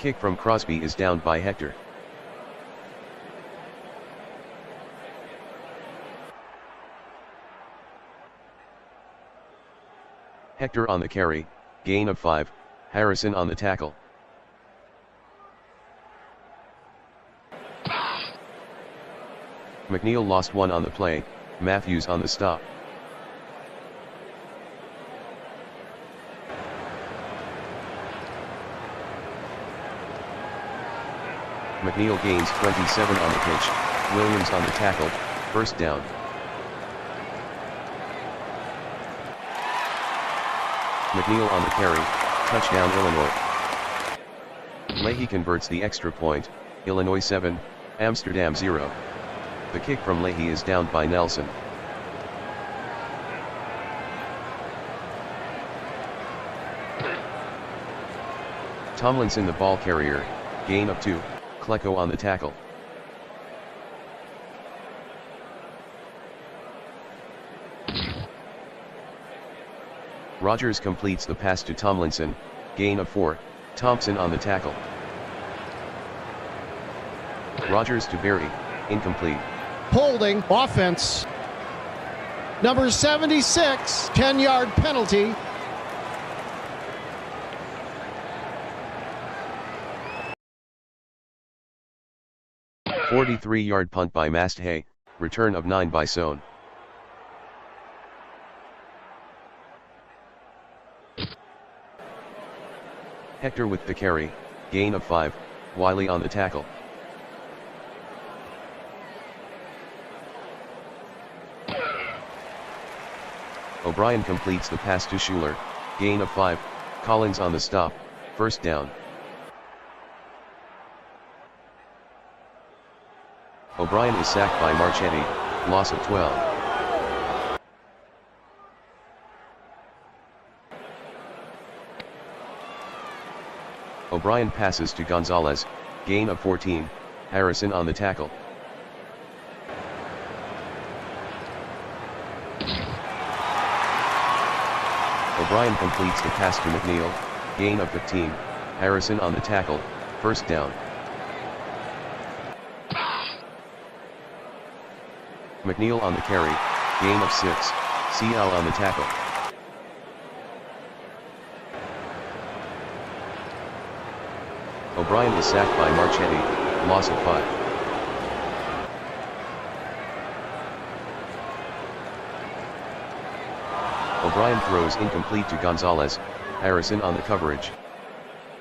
kick from Crosby is downed by Hector. Hector on the carry, gain of 5, Harrison on the tackle. McNeil lost 1 on the play, Matthews on the stop. McNeil gains 27 on the pitch, Williams on the tackle, first down. McNeil on the carry, touchdown Illinois. Leahy converts the extra point, Illinois 7, Amsterdam 0. The kick from Leahy is downed by Nelson. Tomlinson the ball carrier, gain of 2, Klecko on the tackle. Rogers completes the pass to Tomlinson, gain of 4, Thompson on the tackle. Rogers to Berry, incomplete. Holding, offense. Number 76, 10-yard penalty. A 43-yard punt by Masthay, return of 9 by Sohn. Hector with the carry, gain of 5, Wiley on the tackle. O'Brien completes the pass to Schuler, gain of 5, Collins on the stop, first down. O'Brien is sacked by Marchetti, loss of 12. O'Brien passes to Gonzalez, gain of 14, Harrison on the tackle. O'Brien completes the pass to McNeil, gain of 15, Harrison on the tackle, first down. McNeil on the carry, gain of 6, CL on the tackle. O'Brien is sacked by Marchetti, loss of 5. O'Brien throws incomplete to Gonzalez, Harrison on the coverage.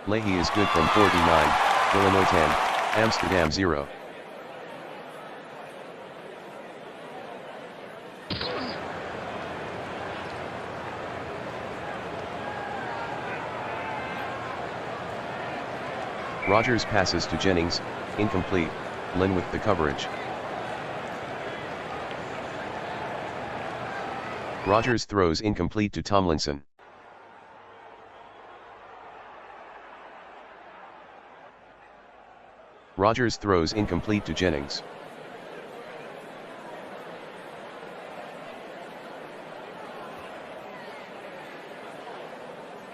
Leahy is good from 49, Illinois 10, Amsterdam 0. Rogers passes to Jennings, incomplete, Lynn with the coverage. Rogers throws incomplete to Tomlinson. Rogers throws incomplete to Jennings.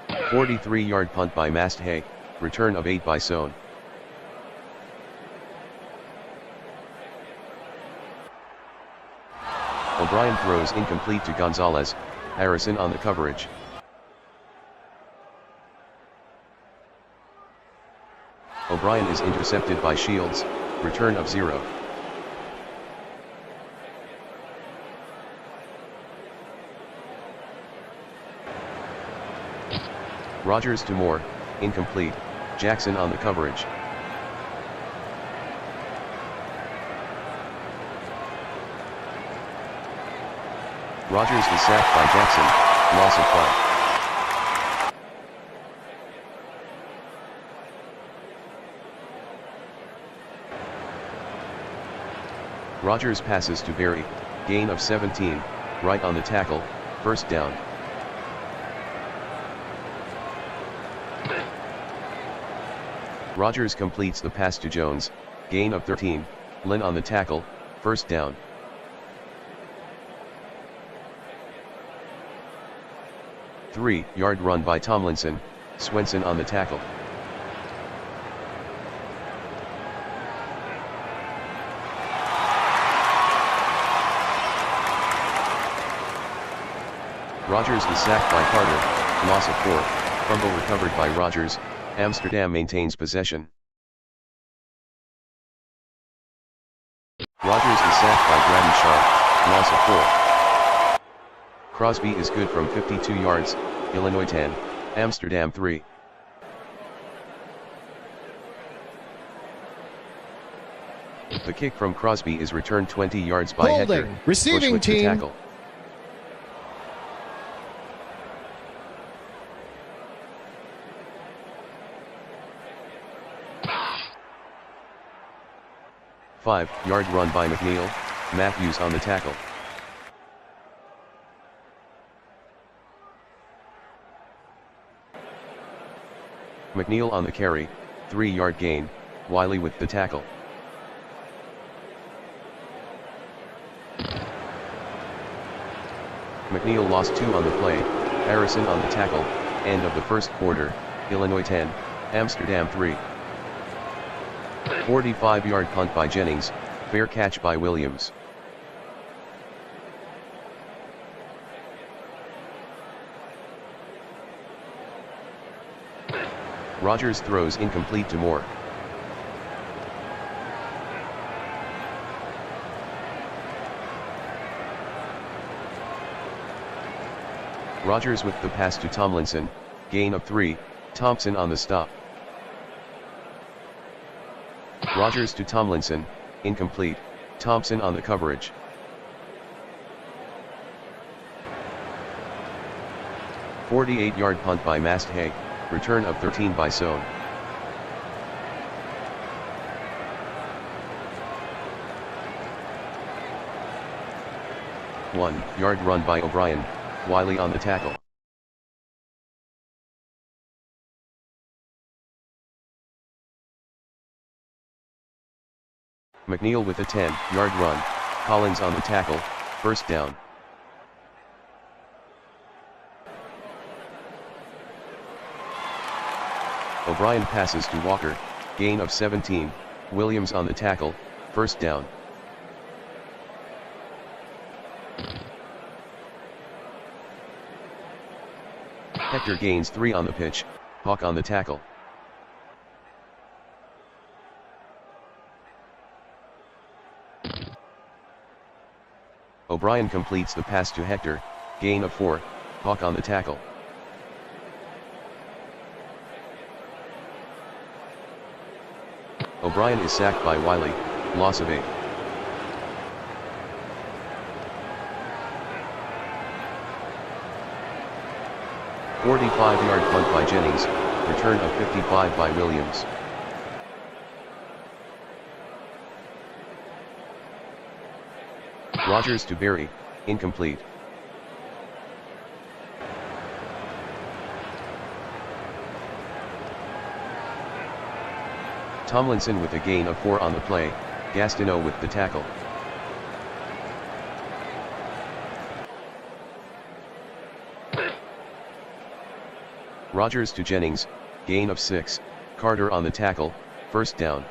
A 43-yard punt by Masthay, return of 8 by Sohn. O'Brien throws incomplete to Gonzalez, Harrison on the coverage. O'Brien is intercepted by Shields, return of 0. Rogers to Moore, incomplete, Jackson on the coverage. Rogers is sacked by Jackson, loss of 5. Rogers passes to Berry, gain of 17, right on the tackle, first down. Rogers completes the pass to Jones, gain of 13, Lynn on the tackle, first down. Three-yard run by Tomlinson, Swenson on the tackle. Rogers is sacked by Carter, loss of 4, fumble recovered by Rogers, Amsterdam maintains possession. Rogers is sacked by Grady Sharp, loss of 4. Crosby is good from 52 yards, Illinois 10, Amsterdam 3. The kick from Crosby is returned 20 yards by Holding. Hector, Receiving Bushwick to team. tackle. Five-yard run by McNeil, Matthews on the tackle. McNeil on the carry, 3-yard gain, Wiley with the tackle. McNeil lost 2 on the play, Harrison on the tackle, end of the first quarter, Illinois 10, Amsterdam 3. 45-yard punt by Jennings, fair catch by Williams. Rogers throws incomplete to Moore. Rogers with the pass to Tomlinson, gain of 3, Thompson on the stop. Rogers to Tomlinson, incomplete, Thompson on the coverage. – 48-yard punt by Masthay, return of 13 by Sohn. – 1-yard run by O'Brien, Wiley on the tackle. McNeil with a 10-yard run, Collins on the tackle, first down. O'Brien passes to Walker, gain of 17, Williams on the tackle, first down. Hector gains 3 on the pitch, Hawk on the tackle. O'Brien completes the pass to Hector, gain of 4, Hawk on the tackle. O'Brien is sacked by Wiley, loss of 8. – 45-yard punt by Jennings, return of 55 by Williams. Rogers to Berry, incomplete. Tomlinson with a gain of 4 on the play, Gastineau with the tackle. Rogers to Jennings, gain of 6, Carter on the tackle, first down.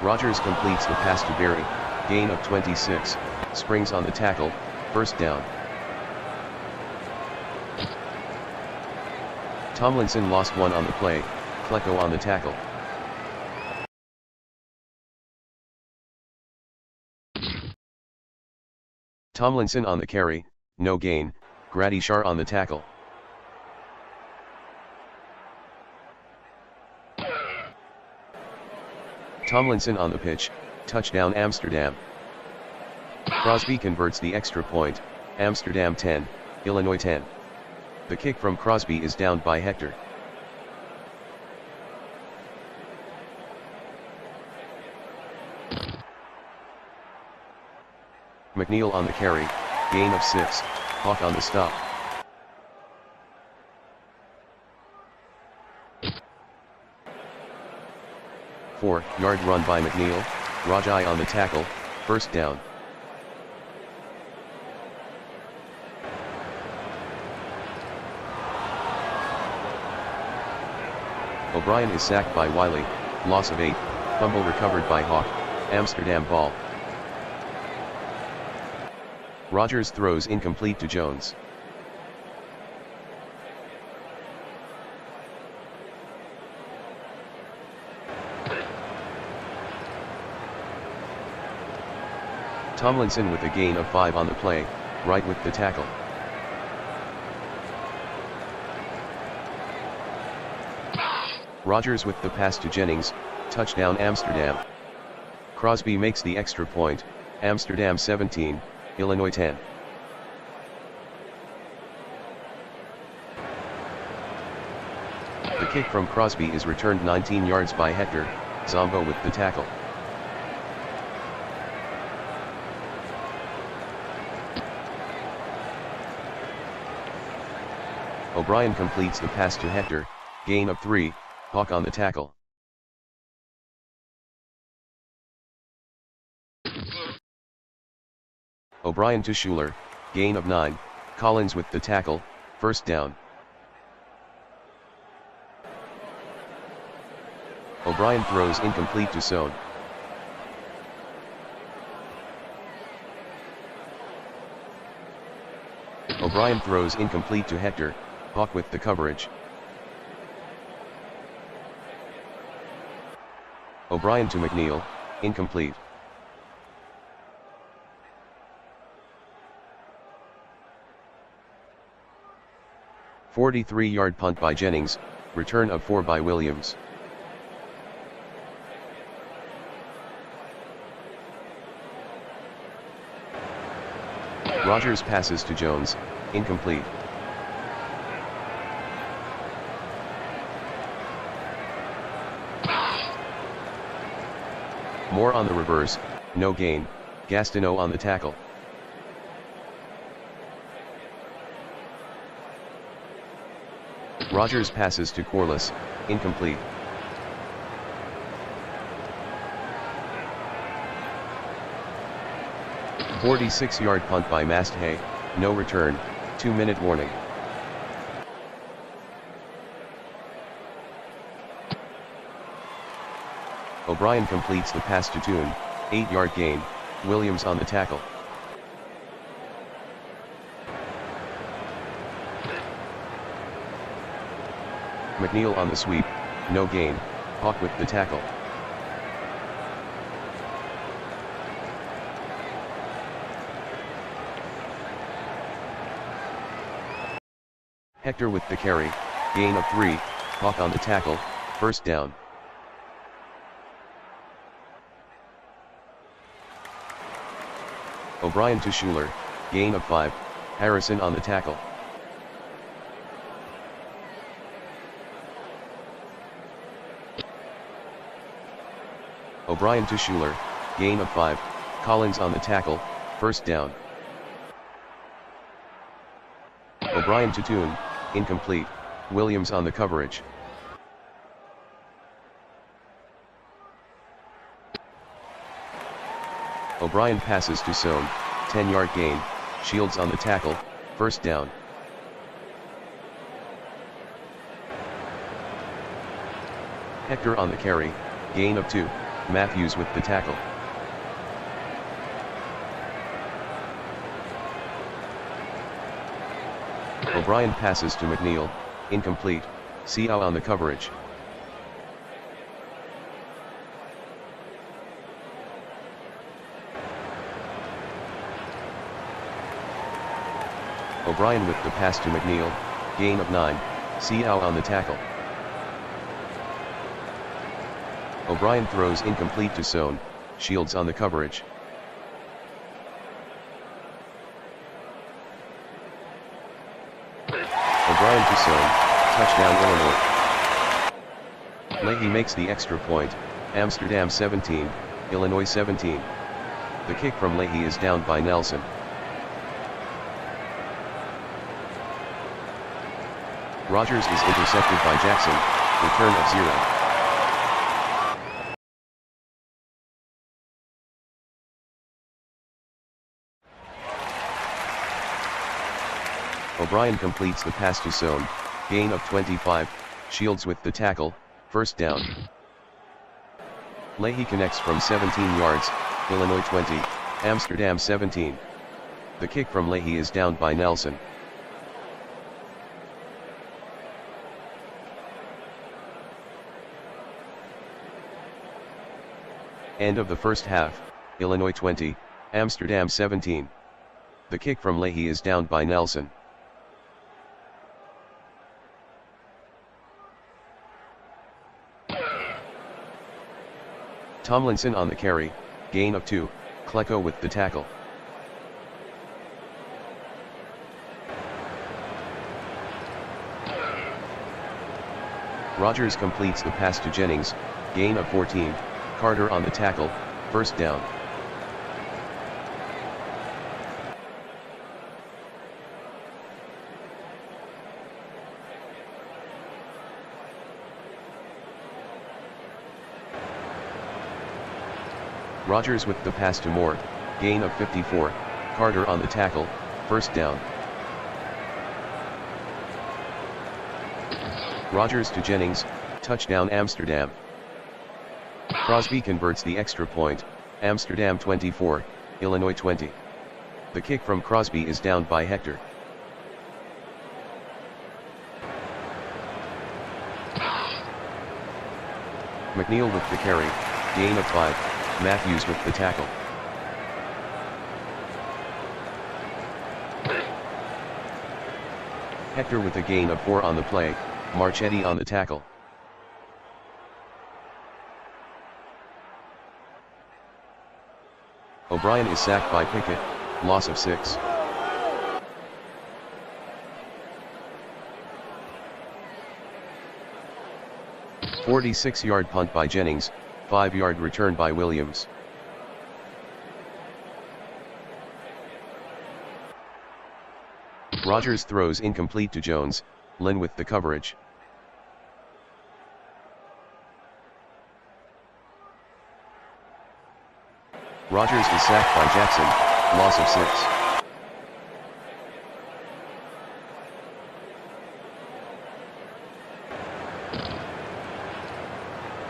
Rogers completes the pass to Berry, gain of 26, Springs on the tackle, first down. Tomlinson lost 1 on the play, Klecko on the tackle. Tomlinson on the carry, no gain, Grady Shar on the tackle. Tomlinson on the pitch, touchdown Amsterdam. Crosby converts the extra point, Amsterdam 10, Illinois 10. The kick from Crosby is downed by Hector. McNeil on the carry, gain of 6, Hawk on the stop. Four-yard run by McNeil, Rajai on the tackle, first down. O'Brien is sacked by Wiley, loss of 8, fumble recovered by Hawk, Amsterdam ball. Rogers throws incomplete to Jones. Tomlinson with a gain of 5 on the play, right with the tackle. Rogers with the pass to Jennings, touchdown Amsterdam. Crosby makes the extra point, Amsterdam 17, Illinois 10. The kick from Crosby is returned 19 yards by Hector, Zombo with the tackle. O'Brien completes the pass to Hector, gain of 3, Hawk on the tackle. O'Brien to Schuler, gain of 9, Collins with the tackle, first down. O'Brien throws incomplete to Sohn. O'Brien throws incomplete to Hector, Hawk with the coverage. O'Brien to McNeil, incomplete. A 43-yard punt by Jennings, return of 4 by Williams. Rogers passes to Jones, incomplete. Moore on the reverse, no gain, Gastineau on the tackle. Rogers passes to Corliss, incomplete. A 46-yard punt by Masthay, no return, 2-minute warning. O'Brien completes the pass to Toon, 8-yard gain, Williams on the tackle. McNeil on the sweep, no gain, Hawk with the tackle. Hector with the carry, gain of 3, Hawk on the tackle, first down. O'Brien to Schuler, gain of 5, Harrison on the tackle. O'Brien to Schuler, gain of 5, Collins on the tackle, first down. O'Brien to Toon, incomplete, Williams on the coverage. O'Brien passes to Sohn, 10-yard gain, Shields on the tackle, first down. Hector on the carry, gain of 2, Matthews with the tackle. O'Brien passes to McNeil, incomplete, Seau on the coverage. O'Brien with the pass to McNeil, gain of 9, Seau on the tackle. O'Brien throws incomplete to Sohn, Shields on the coverage. O'Brien to Sohn, touchdown Illinois. Leahy makes the extra point, Amsterdam 17, Illinois 17. The kick from Leahy is down by Nelson. Rogers is intercepted by Jackson, return of 0. O'Brien completes the pass to Sohn, gain of 25, Shields with the tackle, first down. Leahy connects from 17 yards, Illinois 20, Amsterdam 17. The kick from Leahy is downed by Nelson. End of the first half, Illinois 20, Amsterdam 17. The kick from Leahy is downed by Nelson. Tomlinson on the carry, gain of 2, Klecko with the tackle. Rogers completes the pass to Jennings, gain of 14, Carter on the tackle, first down. Rogers with the pass to Moore, gain of 54, Carter on the tackle, first down. Rogers to Jennings, touchdown Amsterdam. Crosby converts the extra point, Amsterdam 24, Illinois 20. The kick from Crosby is downed by Hector. McNeil with the carry, gain of 5, Matthews with the tackle. Hector with a gain of 4 on the play, Marchetti on the tackle. O'Brien is sacked by Pickett, loss of 6. A 46-yard punt by Jennings, 5-yard return by Williams. Rogers throws incomplete to Jones, Lynn with the coverage. Rogers is sacked by Jackson, loss of 6.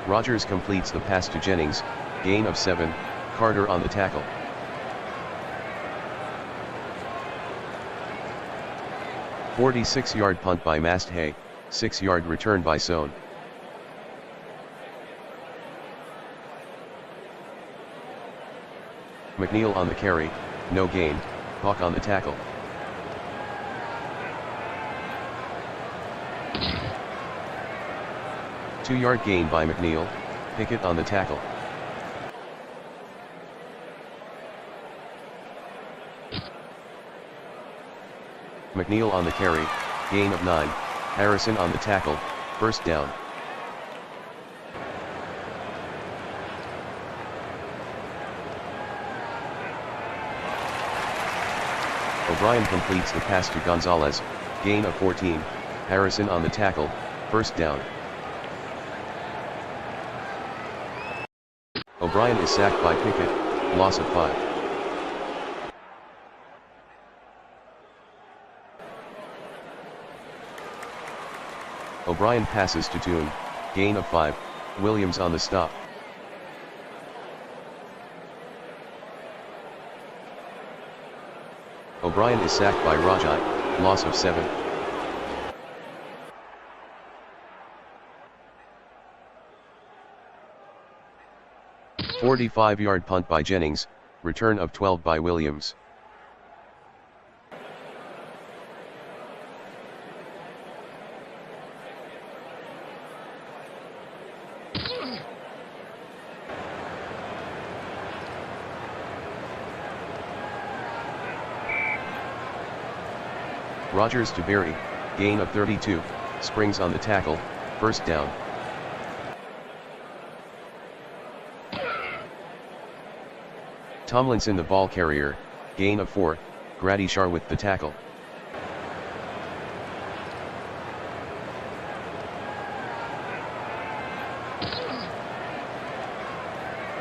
Rogers completes the pass to Jennings, gain of 7, Carter on the tackle. A 46-yard punt by Masthay, 6-yard return by Sohn. McNeil on the carry, no gain, Hawk on the tackle. A 2-yard gain by McNeil, Pickett on the tackle. McNeil on the carry, gain of 9, Harrison on the tackle, first down. O'Brien completes the pass to Gonzalez, gain of 14, Harrison on the tackle, first down. O'Brien is sacked by Pickett, loss of 5. O'Brien passes to Toon, gain of 5, Williams on the stop. O'Brien is sacked by Rajai, loss of 7. A 45-yard punt by Jennings, return of 12 by Williams. Rogers to Berry, gain of 32, Springs on the tackle, first down. Tomlinson the ball carrier, gain of 4, Gradishar with the tackle.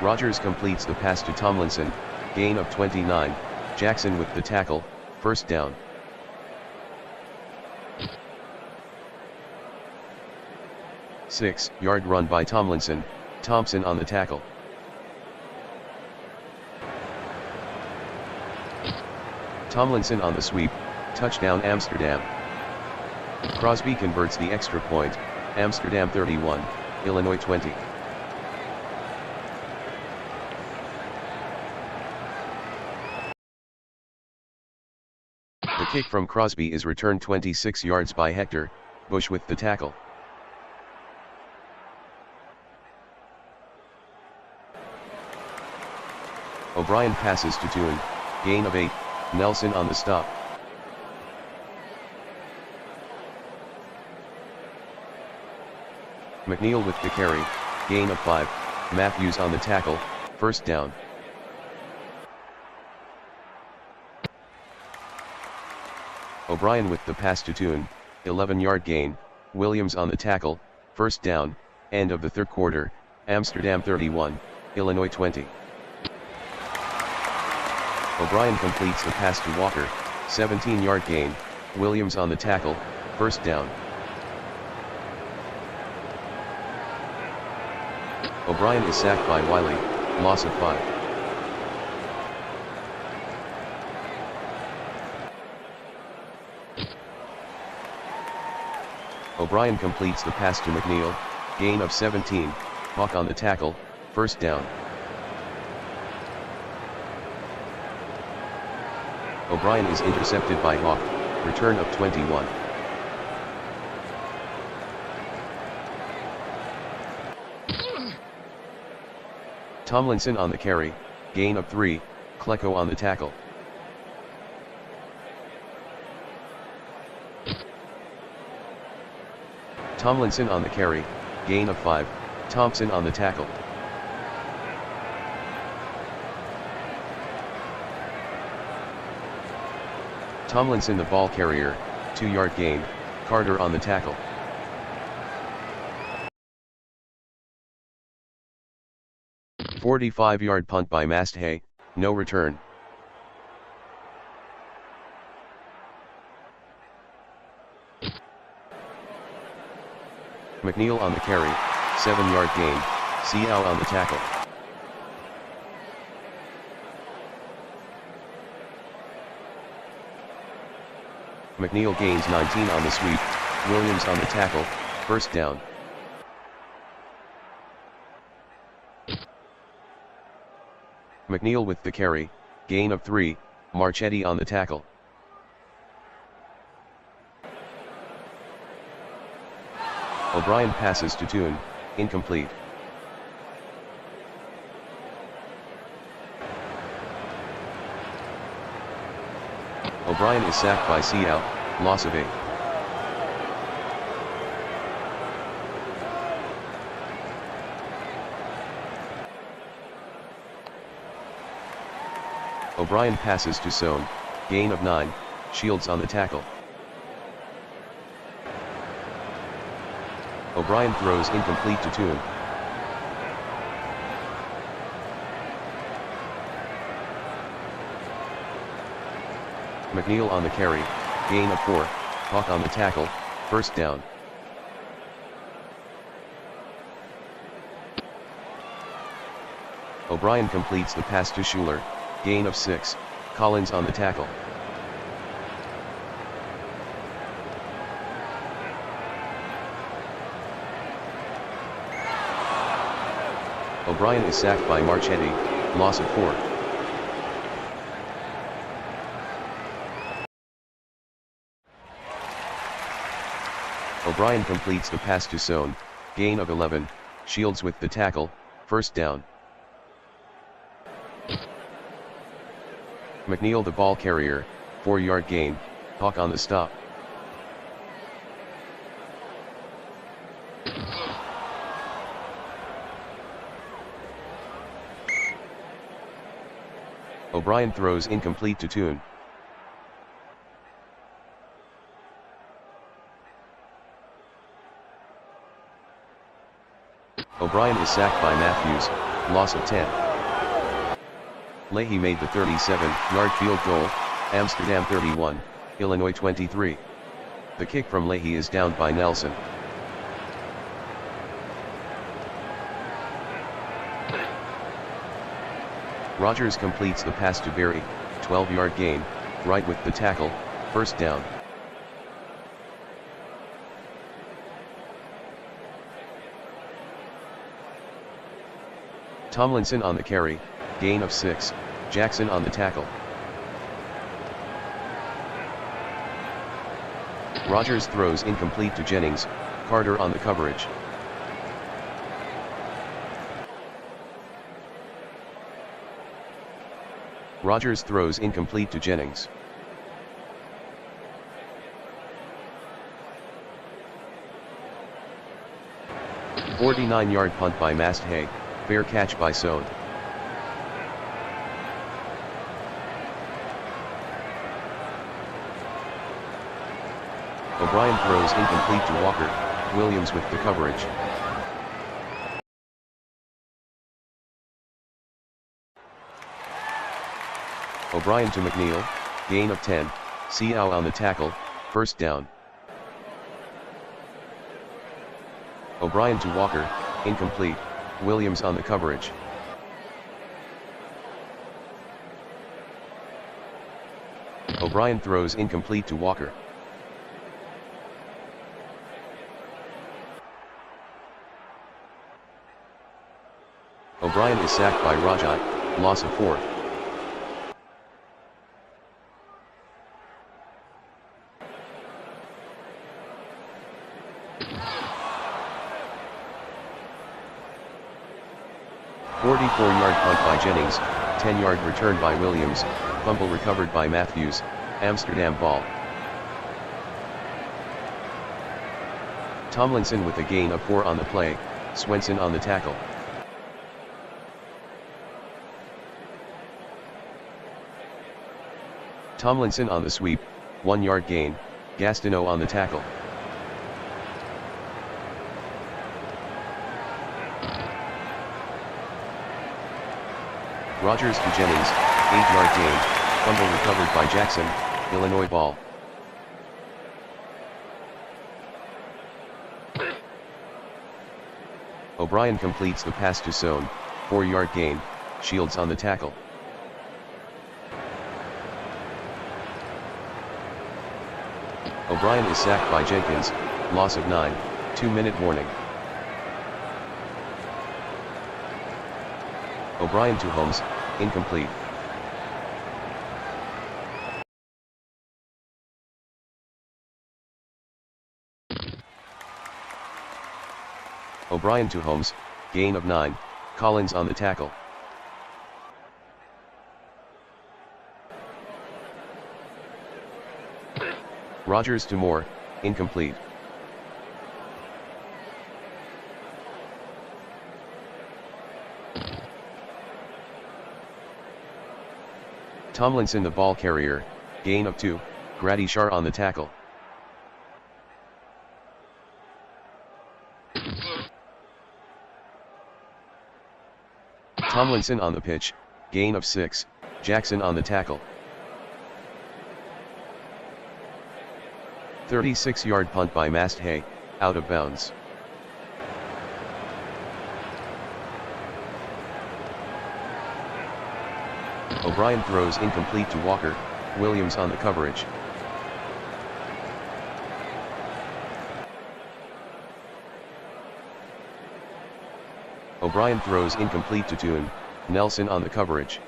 Rogers completes the pass to Tomlinson, gain of 29, Jackson with the tackle, first down. A 6-yard run by Tomlinson, Thompson on the tackle. Tomlinson on the sweep, touchdown Amsterdam. Crosby converts the extra point, Amsterdam 31, Illinois 20. The kick from Crosby is returned 26 yards by Hector, Bush with the tackle. O'Brien passes to Toon, gain of 8, Nelson on the stop. McNeil with the carry, gain of 5, Matthews on the tackle, first down. O'Brien with the pass to Toon, 11-yard gain, Williams on the tackle, first down, end of the third quarter, Amsterdam 31, Illinois 20. O'Brien completes the pass to Walker, 17-yard gain, Williams on the tackle, first down. O'Brien is sacked by Wiley, loss of 5. O'Brien completes the pass to McNeil, gain of 17, Hawk on the tackle, first down. O'Brien is intercepted by Hawk, return of 21. Tomlinson on the carry, gain of 3, Klecko on the tackle. Tomlinson on the carry, gain of 5, Thompson on the tackle. Tomlinson the ball carrier, 2-yard gain, Carter on the tackle. "45-yard punt by Masthay, no return. McNeil on the carry, 7-yard gain, Seau on the tackle. McNeil gains 19 on the sweep, Williams on the tackle, first down. McNeil with the carry, gain of 3, Marchetti on the tackle. O'Brien passes to Toon, incomplete. O'Brien is sacked by Seau, loss of 8. O'Brien passes to Sohn, gain of 9, Shields on the tackle. O'Brien throws incomplete to Toon. McNeil on the carry, gain of 4, Hawk on the tackle, first down. O'Brien completes the pass to Schuler, gain of 6, Collins on the tackle. O'Brien is sacked by Marchetti, loss of 4. O'Brien completes the pass to Sohn, gain of 11, Shields with the tackle, first down. McNeil the ball carrier, 4-yard gain, Hawk on the stop. O'Brien throws incomplete to Toon. O'Brien is sacked by Matthews, loss of 10. Leahy made the 37-yard field goal, Amsterdam 31, Illinois 23. The kick from Leahy is downed by Nelson. Rogers completes the pass to Berry, 12-yard gain, Right with the tackle, first down. Tomlinson on the carry, gain of 6, Jackson on the tackle. Rogers throws incomplete to Jennings, Carter on the coverage. Rogers throws incomplete to Jennings. A 49-yard punt by Masthay, fair catch by Sohn. O'Brien throws incomplete to Walker, Williams with the coverage. O'Brien to McNeil, gain of 10, Seau on the tackle, first down. O'Brien to Walker, incomplete, Williams on the coverage. O'Brien throws incomplete to Walker. O'Brien is sacked by Rajat, loss of 4. Yard punt by Jennings, 10-yard return by Williams, fumble recovered by Matthews, Amsterdam ball. Tomlinson with a gain of 4 on the play, Swenson on the tackle. Tomlinson on the sweep, 1-yard gain, Gastineau on the tackle. Rogers to Jennings, 8-yard gain, fumble recovered by Jackson, Illinois ball. O'Brien completes the pass to Sohn, 4-yard gain, Shields on the tackle. O'Brien is sacked by Jenkins, loss of 9, 2-minute warning. O'Brien to Holmes, incomplete. O'Brien to Holmes, gain of 9, Collins on the tackle. Rogers to Moore, incomplete. Tomlinson the ball carrier, gain of 2, Gradishar on the tackle. Tomlinson on the pitch, gain of 6, Jackson on the tackle. 36-yard punt by Masthay, out of bounds. O'Brien throws incomplete to Walker, Williams on the coverage. O'Brien throws incomplete to Toon, Nelson on the coverage.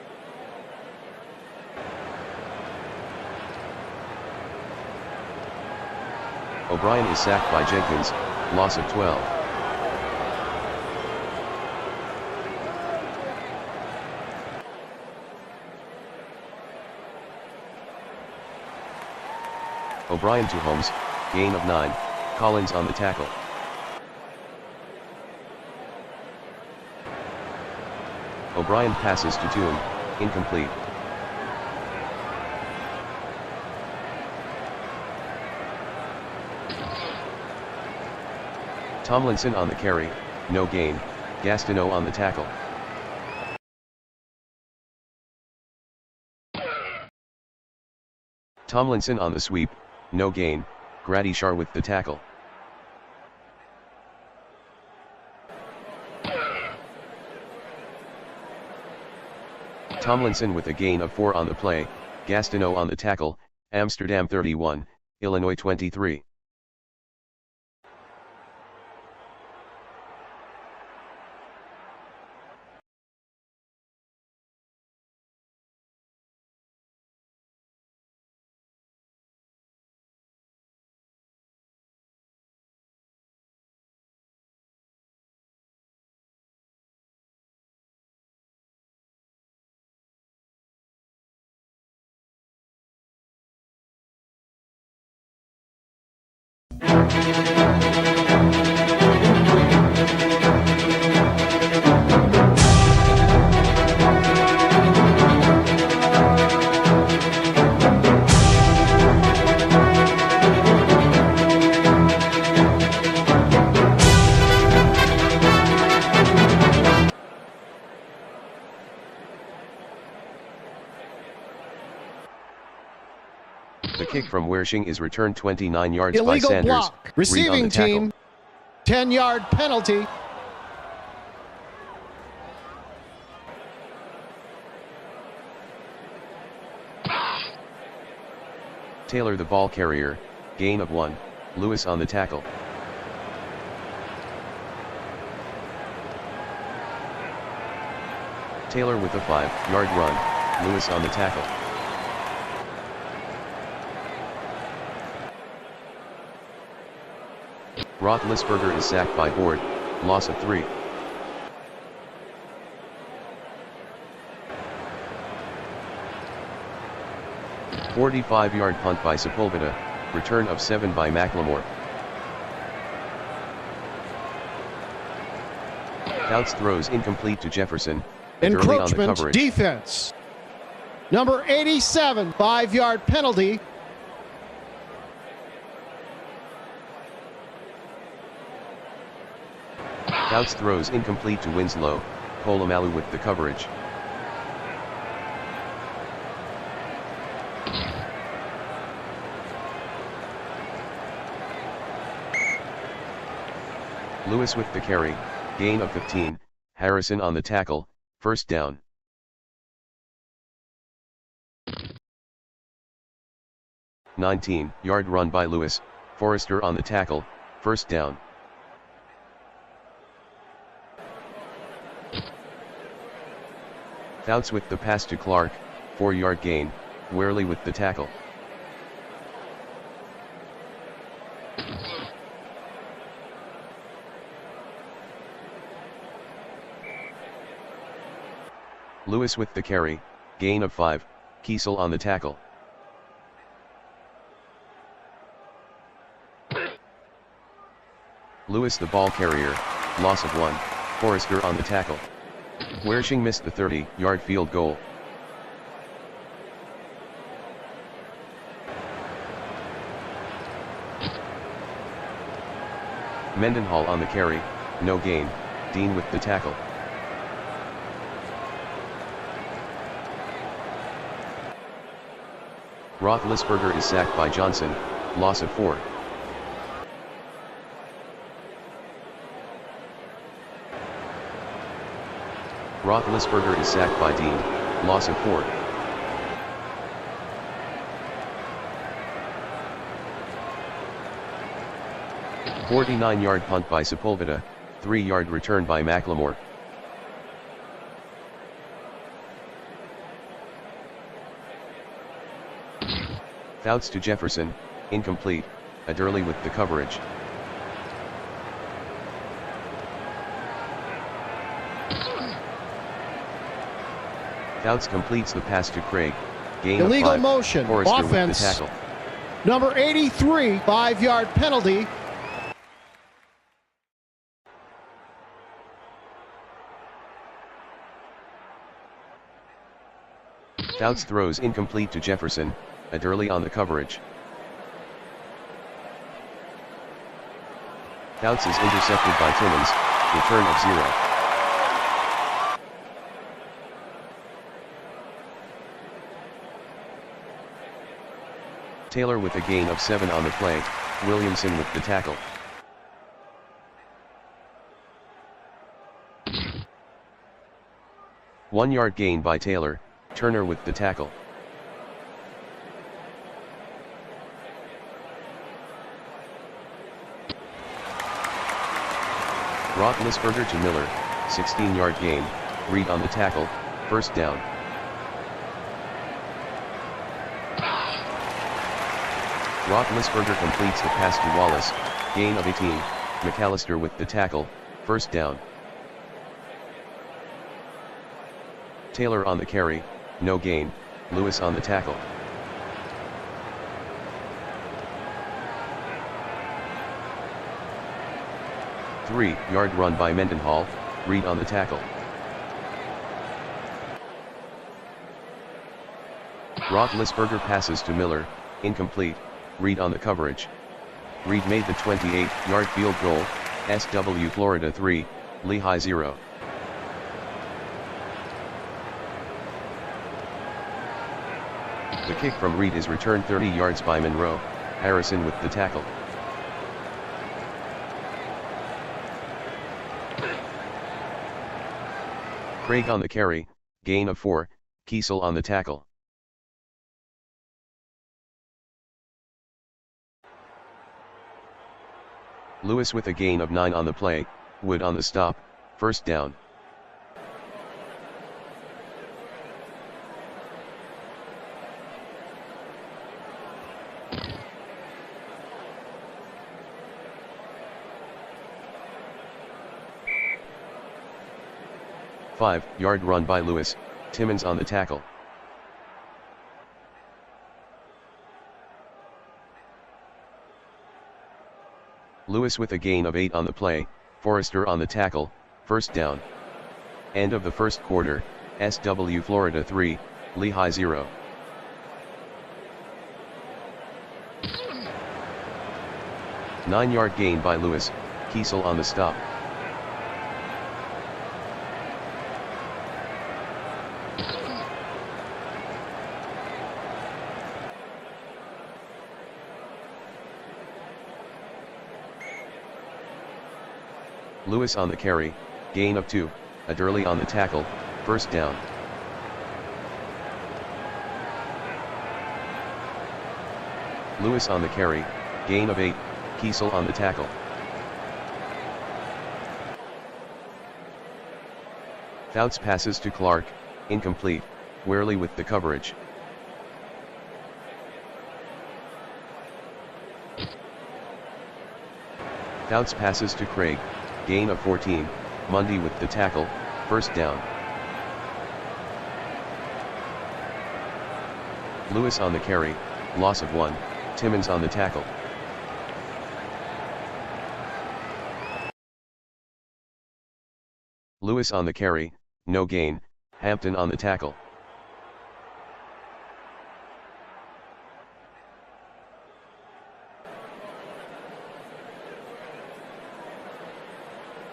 O'Brien is sacked by Jenkins, loss of 12. O'Brien to Holmes, gain of 9, Collins on the tackle. O'Brien passes to Toon, incomplete. Tomlinson on the carry, no gain, Gastineau on the tackle. Tomlinson on the sweep, no gain, Gradishar with the tackle. Tomlinson with a gain of 4 on the play, Gastineau on the tackle, Amsterdam 31, Illinois 23. The kick from Wershing is returned 29 yards by Illegal Sanders. block. Reed on Receiving the tackle. team, 10-yard penalty. Taylor the ball carrier, gain of 1, Lewis on the tackle. Taylor with a 5-yard run, Lewis on the tackle. Roethlisberger is sacked by Board, loss of 3. A 45-yard punt by Sepulveda, return of 7 by McLemore. Fouts throws incomplete to Jefferson, and early on the Encroachment coverage. defense. Number 87, 5-yard penalty. Fouts throws incomplete to Winslow, Polamalu with the coverage. Lewis with the carry, gain of 15, Harrison on the tackle, first down. A 19-yard run by Lewis, Forrester on the tackle, first down. Fouts with the pass to Clark, 4-yard gain, Worley with the tackle. Lewis with the carry, gain of 5, Kiesel on the tackle. Lewis the ball carrier, loss of 1, Forrester on the tackle. Wershing missed the 30-yard field goal. Mendenhall on the carry, no gain, Dean with the tackle. Roethlisberger is sacked by Johnson, loss of 4. Roethlisberger is sacked by Dean, loss of 4. A 49-yard punt by Sepulveda, 3-yard return by McLemore. Fouts to Jefferson, incomplete, Adderley with the coverage. Fouts completes the pass to Craig, gain Illegal of 5, motion, Forrester offense. with the tackle. Number 83, 5-yard penalty. Fouts throws incomplete to Jefferson, Adderley on the coverage. Fouts is intercepted by Timmons, return of 0. Taylor with a gain of 7 on the play, Williamson with the tackle. One-yard gain by Taylor, Turner with the tackle. Roethlisberger to Miller, 16-yard gain, Reed on the tackle, first down. Roethlisberger completes the pass to Wallace, gain of 18, McAllister with the tackle, first down. Taylor on the carry, no gain, Lewis on the tackle. Three-yard run by Mendenhall, Reed on the tackle. Roethlisberger passes to Miller, incomplete, Reed on the coverage. Reed made the 28-yard field goal, SW Florida 3, Lehigh 0. The kick from Reed is returned 30 yards by Monroe, Harrison with the tackle. Craig on the carry, gain of 4, Kiesel on the tackle. Lewis with a gain of 9 on the play, Wood on the stop, first down. Five-yard run by Lewis, Timmons on the tackle. Lewis with a gain of 8 on the play, Forrester on the tackle, first down. End of the first quarter, SW Florida 3, Lehigh 0. Nine-yard gain by Lewis, Kiesel on the stop. Lewis on the carry, gain of 2, Adderley on the tackle, first down. Lewis on the carry, gain of 8, Kiesel on the tackle. Fouts passes to Clark, incomplete, Worley with the coverage. Fouts passes to Craig, gain of 14, Mundy with the tackle, first down. Lewis on the carry, loss of 1, Timmons on the tackle. Lewis on the carry, no gain, Hampton on the tackle.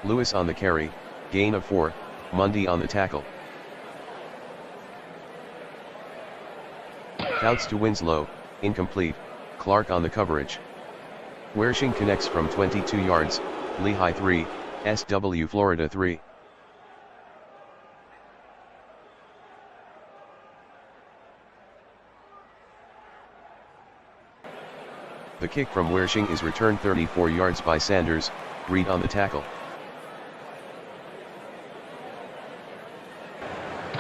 Lewis on the carry, gain of 4, Mundy on the tackle. Fouts to Winslow, incomplete, Clark on the coverage. Wershing connects from 22 yards, Lehigh 3, SW Florida 3. The kick from Wershing is returned 34 yards by Sanders, Reed on the tackle.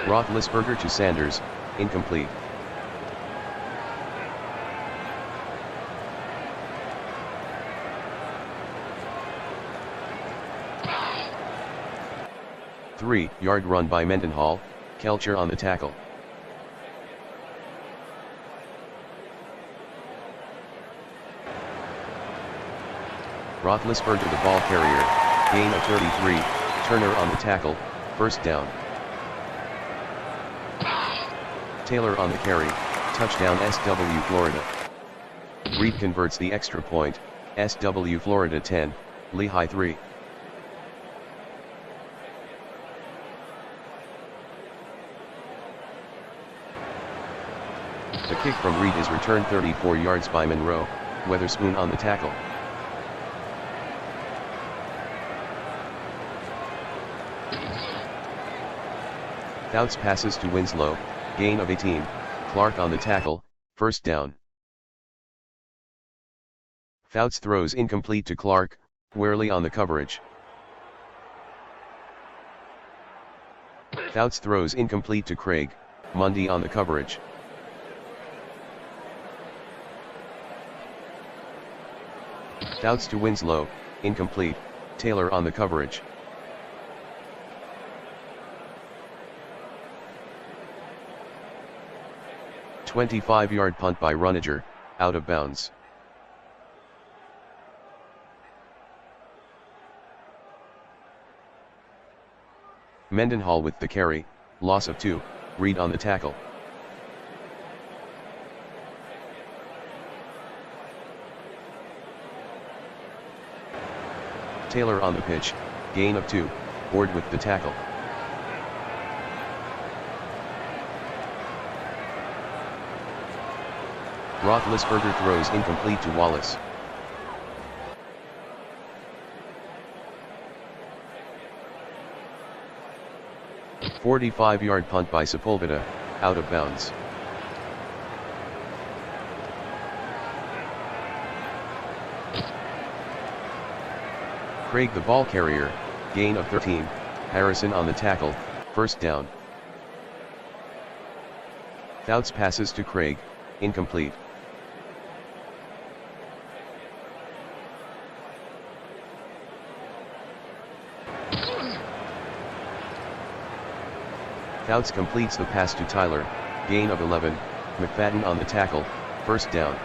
Roethlisberger to Sanders, incomplete. Three-yard run by Mendenhall, Kelcher on the tackle. Roethlisberger the ball carrier, gain of 33, Turner on the tackle, first down. Taylor on the carry, touchdown SW Florida. Reed converts the extra point, SW Florida 10, Lehigh 3. The kick from Reed is returned 34 yards by Monroe, Weatherspoon on the tackle. Fouts passes to Winslow, gain of 18, Clark on the tackle, first down. Fouts throws incomplete to Clark, Worley on the coverage. Fouts throws incomplete to Craig, Mundy on the coverage. Fouts to Winslow, incomplete, Taylor on the coverage. "25-yard punt by Runager, out of bounds. Mendenhall with the carry, loss of 2, Reed on the tackle. Taylor on the pitch, gain of 2, Ward with the tackle. Roethlisberger throws incomplete to Wallace. A 45-yard punt by Sepulveda, out of bounds. Craig the ball carrier, gain of 13, Harrison on the tackle, first down. Fouts passes to Craig, incomplete. Fouts completes the pass to Tyler, gain of 11, McFadden on the tackle, first down.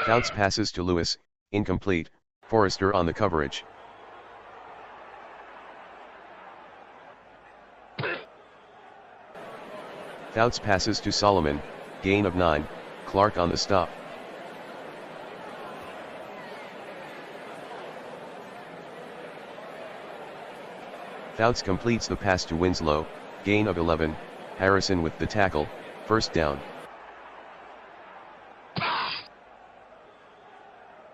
Fouts passes to Lewis, incomplete, Forrester on the coverage. Fouts passes to Solomon, gain of 9, Clark on the stop. Fouts completes the pass to Winslow, gain of 11, Harrison with the tackle, first down.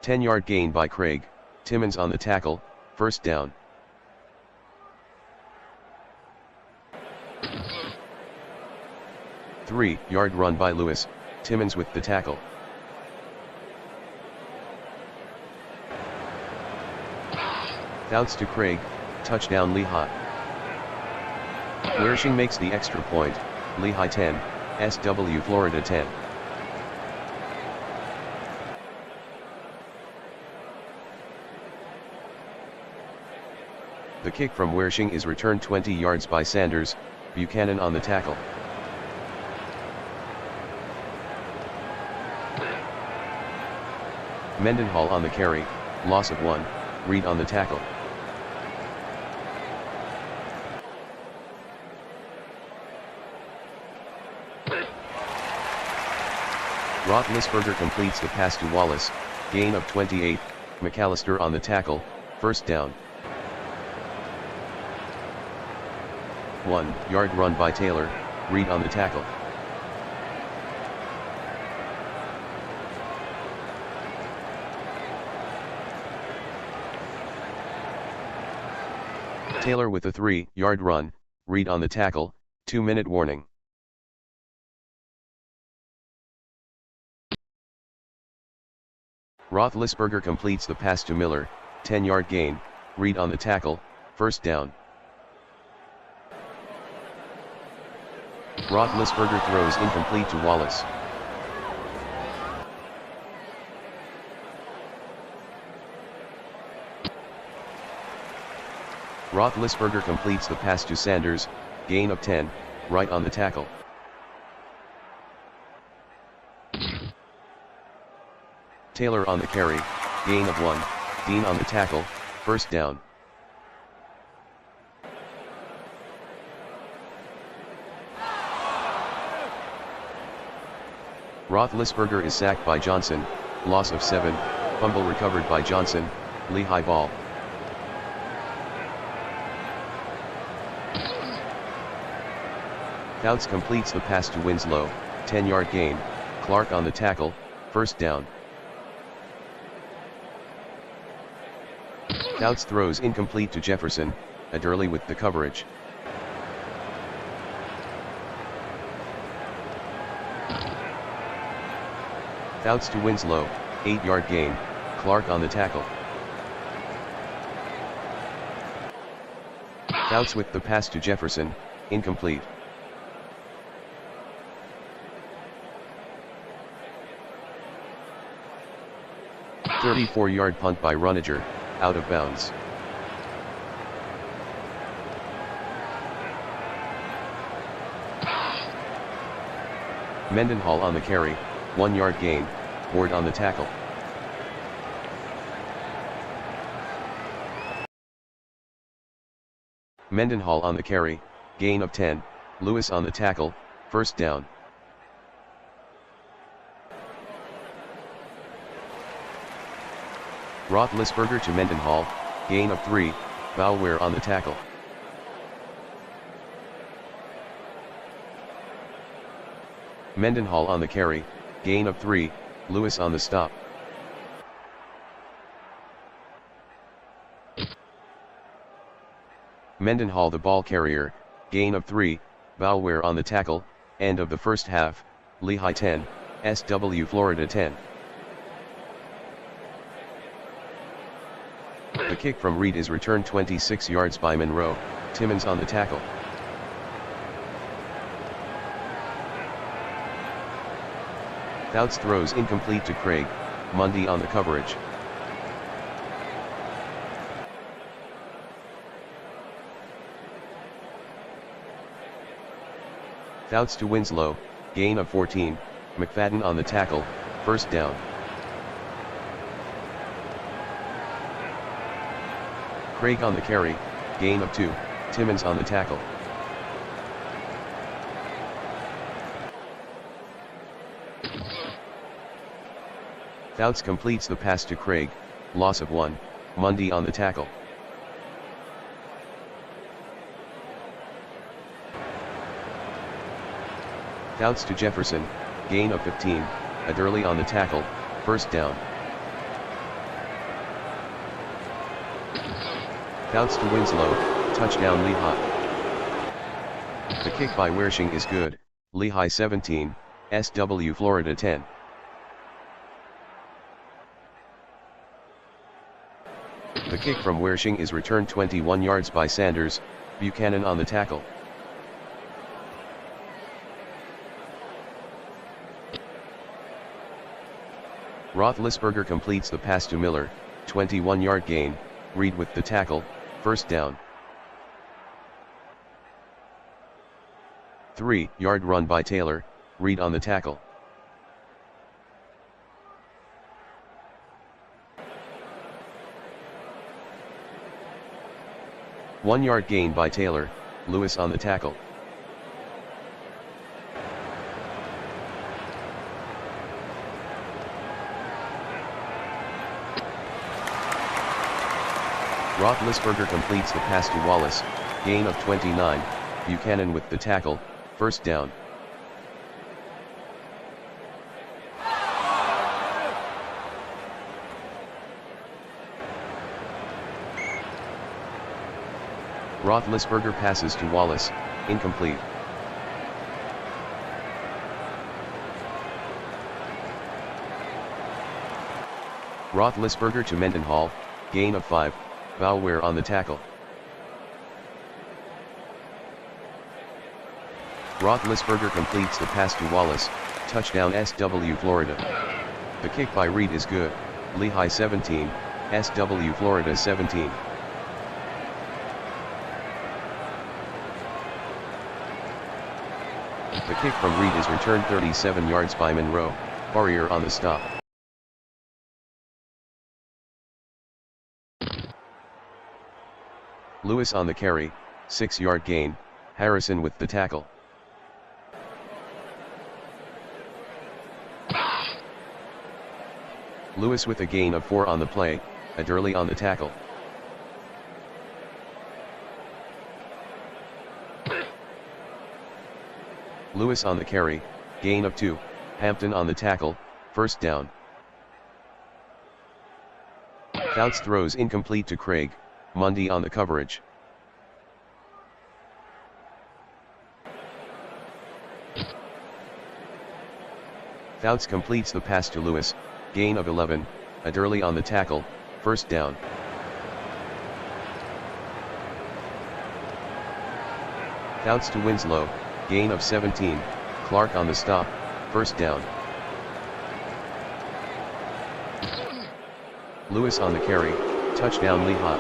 10-yard gain by Craig, Timmons on the tackle, first down. Three-yard run by Lewis, Timmons with the tackle. Fouts to Craig, touchdown Lehigh. Wershing makes the extra point, Lehigh 10, SW Florida 10. The kick from Wershing is returned 20 yards by Sanders, Buchanan on the tackle. Mendenhall on the carry, loss of 1, Reed on the tackle. Roethlisberger completes the pass to Wallace, gain of 28, McAllister on the tackle, first down. 1-yard run by Taylor, Reed on the tackle. Taylor with a 3-yard run, Reed on the tackle, 2-minute warning. Roethlisberger completes the pass to Miller, 10-yard gain, Reed on the tackle, first down. Roethlisberger throws incomplete to Wallace. Roethlisberger completes the pass to Sanders, gain of 10, Wright on the tackle. Taylor on the carry, gain of 1, Dean on the tackle, first down. Roethlisberger is sacked by Johnson, loss of 7, fumble recovered by Johnson, Lehigh ball. Fouts completes the pass to Winslow, 10-yard gain, Clark on the tackle, first down. Fouts throws incomplete to Jefferson, Adderley with the coverage. Fouts to Winslow, 8-yard gain, Clark on the tackle. Fouts with the pass to Jefferson, incomplete. A 34-yard punt by Runager, out of bounds. Mendenhall on the carry, 1-yard gain, Ward on the tackle. Mendenhall on the carry, gain of 10, Lewis on the tackle, first down. Roethlisberger to Mendenhall, gain of 3, Bauer on the tackle. Mendenhall on the carry, gain of 3, Lewis on the stop. Mendenhall the ball carrier, gain of 3, Bauer on the tackle, end of the first half, Lehigh 10, SW Florida 10. The kick from Reed is returned 26 yards by Monroe, Timmons on the tackle. Fouts throws incomplete to Craig, Mundy on the coverage. Fouts to Winslow, gain of 14, McFadden on the tackle, first down. Craig on the carry, gain of 2, Timmons on the tackle. Fouts completes the pass to Craig, loss of 1, Mundy on the tackle. Fouts to Jefferson, gain of 15, Adderley on the tackle, first down. Fouts to Winslow, touchdown Lehigh. The kick by Wershing is good, Lehigh 17, SW Florida 10. The kick from Wershing is returned 21 yards by Sanders, Buchanan on the tackle. Roethlisberger completes the pass to Miller, 21-yard gain, Reed with the tackle, first down. 3-yard run by Taylor, Reed on the tackle. One-yard gain by Taylor, Lewis on the tackle. Roethlisberger completes the pass to Wallace, gain of 29, Buchanan with the tackle, first down. Roethlisberger passes to Wallace, incomplete. Roethlisberger to Mendenhall, gain of 5, Bauer on the tackle. Roethlisberger completes the pass to Wallace, touchdown SW Florida. The kick by Reed is good, Lehigh 17, SW Florida 17. The kick from Reed is returned 37 yards by Monroe, Farrier on the stop. Lewis on the carry, 6-yard gain, Harrison with the tackle. Lewis with a gain of 4 on the play, Adderley on the tackle. Lewis on the carry, gain of 2, Hampton on the tackle, first down. Fouts throws incomplete to Craig, Mundy on the coverage. Fouts completes the pass to Lewis, gain of 11, Adderley on the tackle, first down. Fouts to Winslow, gain of 17, Clark on the stop, first down. Lewis on the carry, touchdown Lehigh.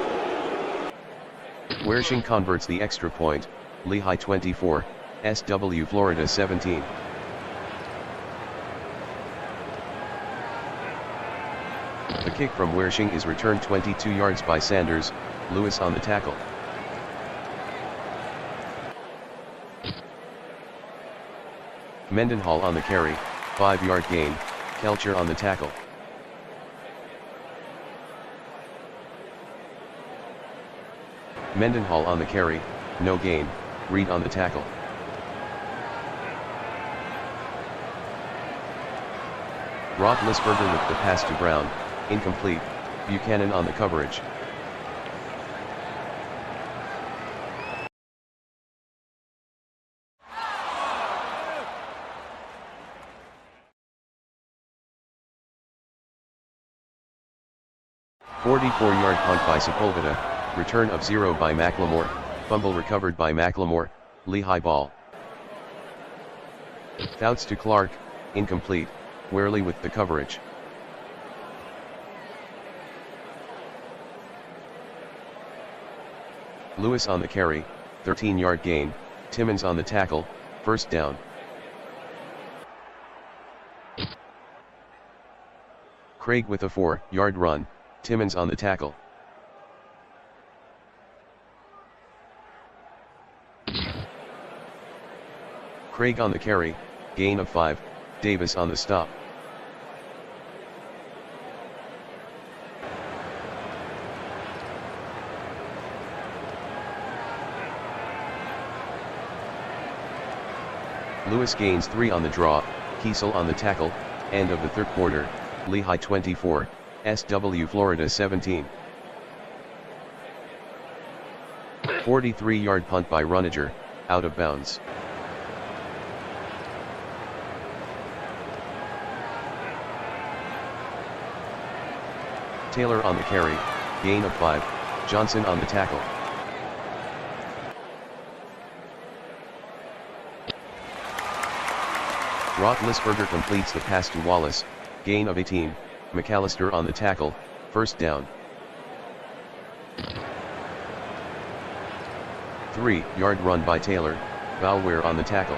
Wershing converts the extra point, Lehigh 24, SW Florida 17. The kick from Wershing is returned 22 yards by Sanders, Lewis on the tackle. Mendenhall on the carry, 5-yard gain, Kelcher on the tackle. Mendenhall on the carry, no gain, Reed on the tackle. Roethlisberger with the pass to Brown, incomplete, Buchanan on the coverage. "44-yard punt by Sepulveda, return of 0 by McLemore, fumble recovered by McLemore, Lehigh ball. Fouts to Clark, incomplete, Worley with the coverage. Lewis on the carry, 13-yard gain, Timmons on the tackle, first down. Craig with a 4-yard run, Timmons on the tackle. Craig on the carry, gain of 5, Davis on the stop. Lewis gains 3 on the draw, Kiesel on the tackle, end of the third quarter, Lehigh 24, SW Florida 17. 43-yard punt by Runager, out of bounds. Taylor on the carry, gain of 5, Johnson on the tackle. Roethlisberger completes the pass to Wallace, gain of 18, McAllister on the tackle, first down. 3-yard run by Taylor, Bauer on the tackle.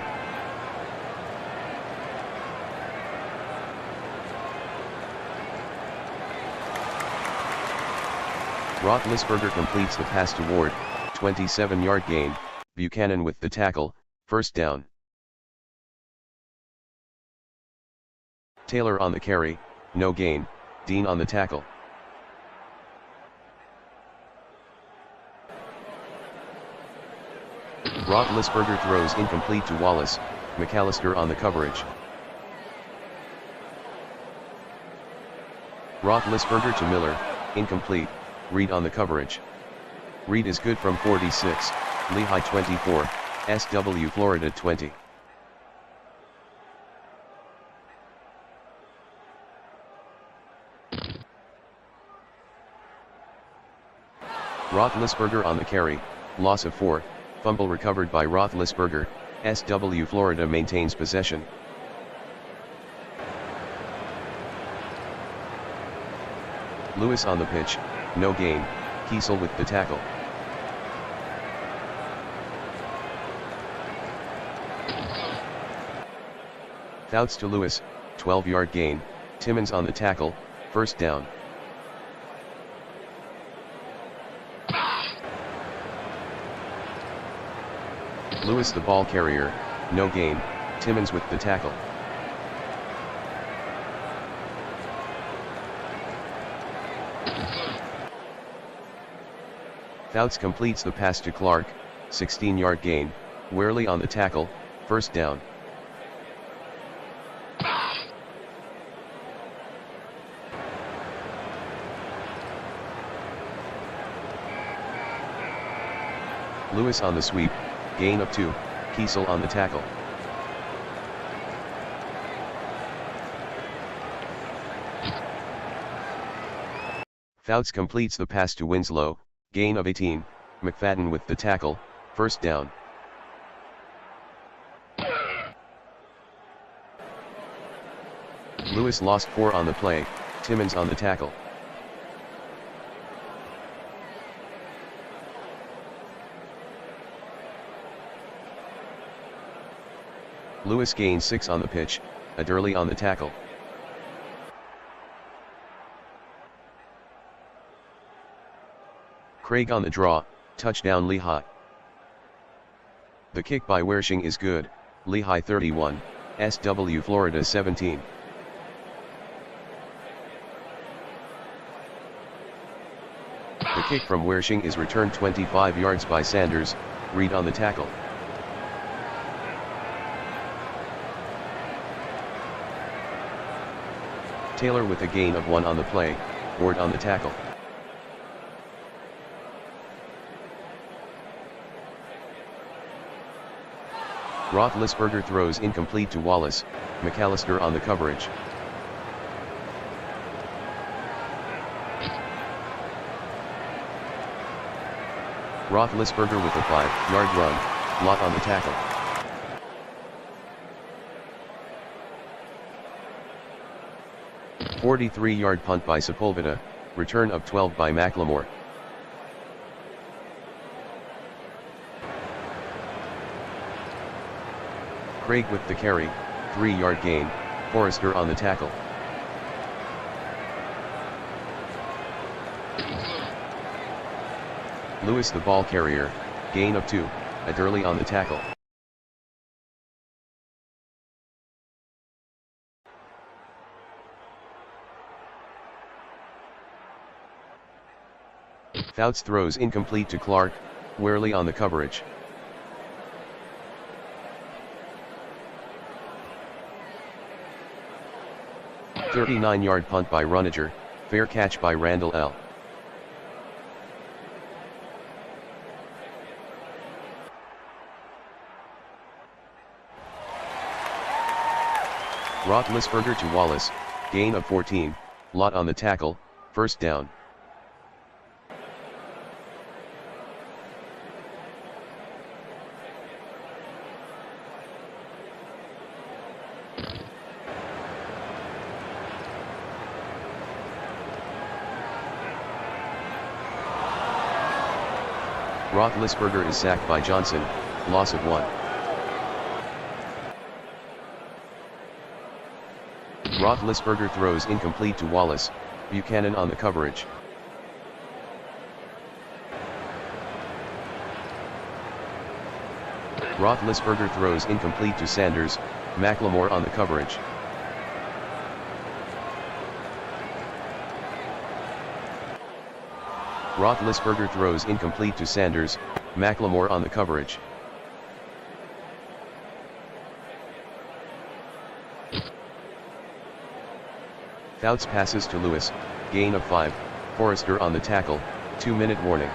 Roethlisberger completes the pass to Ward, 27-yard gain, Buchanan with the tackle, first down. Taylor on the carry, no gain, Dean on the tackle. Roethlisberger throws incomplete to Wallace, McAllister on the coverage. Roethlisberger to Miller, incomplete, Reed on the coverage. Reed is good from 46, Lehigh 24, SW Florida 20. Roethlisberger on the carry, loss of 4, fumble recovered by Roethlisberger, SW Florida maintains possession. Lewis on the pitch, no gain, Kiesel with the tackle. Fouts to Lewis, 12-yard gain, Timmons on the tackle, first down. Lewis the ball carrier, no gain, Timmons with the tackle. Fouts completes the pass to Clark, 16-yard gain, Worley on the tackle, first down. Lewis on the sweep, gain of 2, Kiesel on the tackle. Fouts completes the pass to Winslow, gain of 18, McFadden with the tackle, first down. Lewis lost 4 on the play, Timmons on the tackle. Lewis gains 6 on the pitch, Adderley on the tackle. Craig on the draw, touchdown Lehigh. The kick by Wershing is good, Lehigh 31, SW Florida 17. The kick from Wershing is returned 25 yards by Sanders, Reed on the tackle. Taylor with a gain of 1 on the play, Ward on the tackle. Roethlisberger throws incomplete to Wallace, McAllister on the coverage. Roethlisberger with a 5-yard run, Lott on the tackle. A 43-yard punt by Sepulveda, return of 12 by McLemore. Craig with the carry, 3-yard gain, Forrester on the tackle. Lewis the ball carrier, gain of 2, Adderley on the tackle. Fouts throws incomplete to Clark, Worley on the coverage. A 39-yard punt by Runager, fair catch by Randall L. Roethlisberger to Wallace, gain of 14, Lott on the tackle, first down. Roethlisberger is sacked by Johnson, loss of 1. Roethlisberger throws incomplete to Wallace, Buchanan on the coverage. Roethlisberger throws incomplete to Sanders, McLemore on the coverage. Roethlisberger throws incomplete to Sanders, McLemore on the coverage. Fouts passes to Lewis, gain of 5, Forrester on the tackle, 2-minute warning.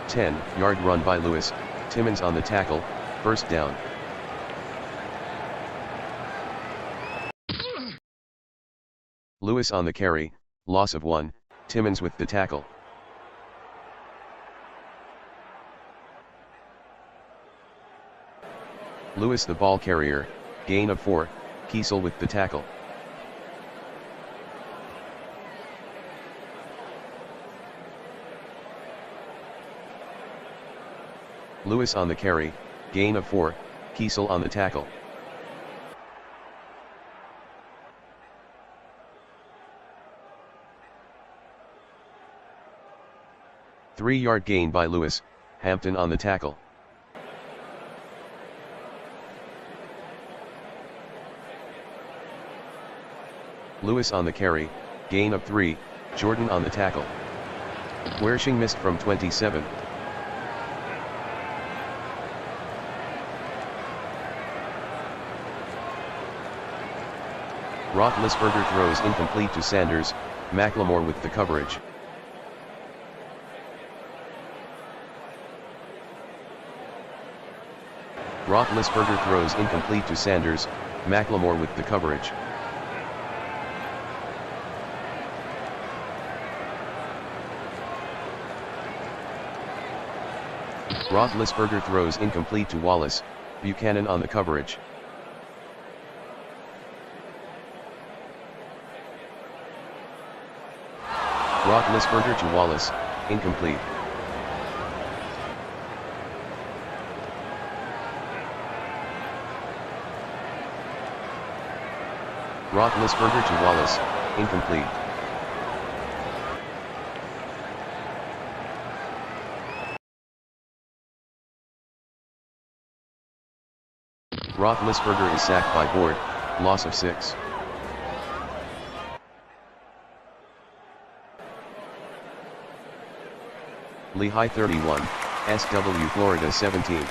10-yard run by Lewis, Timmons on the tackle, first down. Lewis on the carry, loss of 1, Timmons with the tackle. Lewis the ball carrier, gain of 4, Kiesel with the tackle. Lewis on the carry, gain of 4, Kiesel on the tackle. A 3-yard gain by Lewis, Hampton on the tackle. Lewis on the carry, gain of 3, Jordan on the tackle. Wershing missed from 27. Roethlisberger throws incomplete to Sanders, McLemore with the coverage. Roethlisberger throws incomplete to Sanders, McLemore with the coverage. Roethlisberger throws incomplete to Wallace, Buchanan on the coverage. Roethlisberger to Wallace, incomplete. Roethlisberger to Wallace, incomplete. Roethlisberger is sacked by Board, loss of 6. Lehigh 31, SW Florida 17.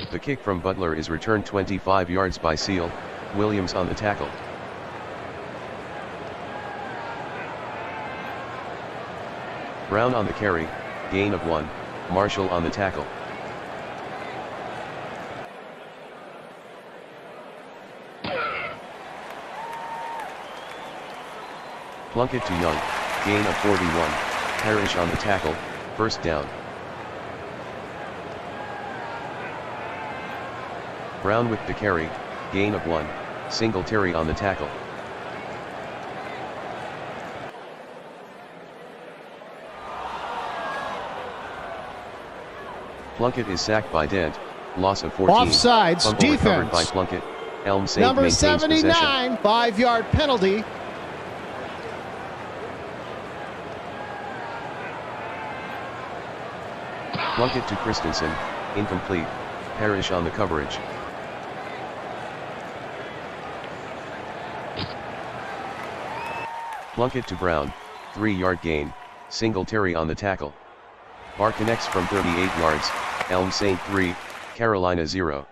The kick from Butler is returned 25 yards by Seal, Williams on the tackle. Brown on the carry, gain of 1, Marshall on the tackle. Plunkett to Young, gain of 41, Parrish on the tackle, first down. Brown with the carry, gain of 1, Singletary on the tackle. Plunkett is sacked by Dent, loss of 14. Offsides, Fumble defense. recovered by Plunkett, Elm Saint Number maintains 79, possession. 5-yard penalty. Plunkett to Christensen, incomplete, Parrish on the coverage. Plunkett to Brown, 3-yard gain, Singletary on the tackle. Barr connects from 38 yards, Elm Saint 3, Carolina 0.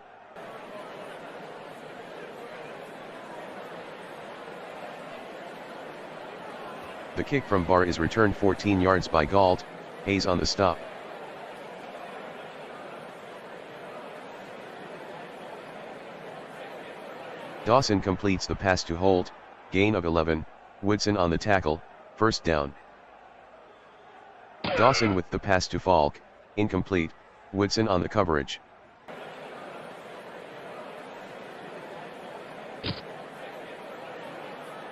The kick from Barr is returned 14 yards by Galt, Hayes on the stop. Dawson completes the pass to Holt, gain of 11, Woodson on the tackle, first down. Dawson with the pass to Falk, incomplete, Woodson on the coverage.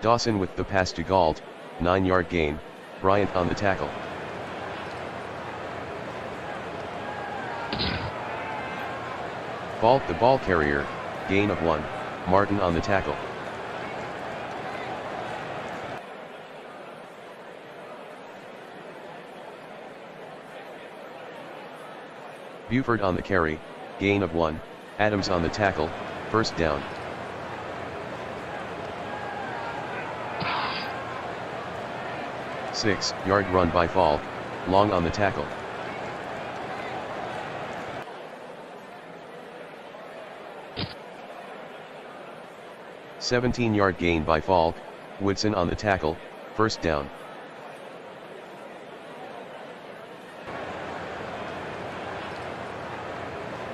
Dawson with the pass to Galt, 9-yard gain, Bryant on the tackle. Falk the ball carrier, gain of 1, Martin on the tackle. Buford on the carry, gain of 1, Adams on the tackle, first down. Six-yard run by Falk, long on the tackle. "17-yard gain by Falk, Woodson on the tackle, first down.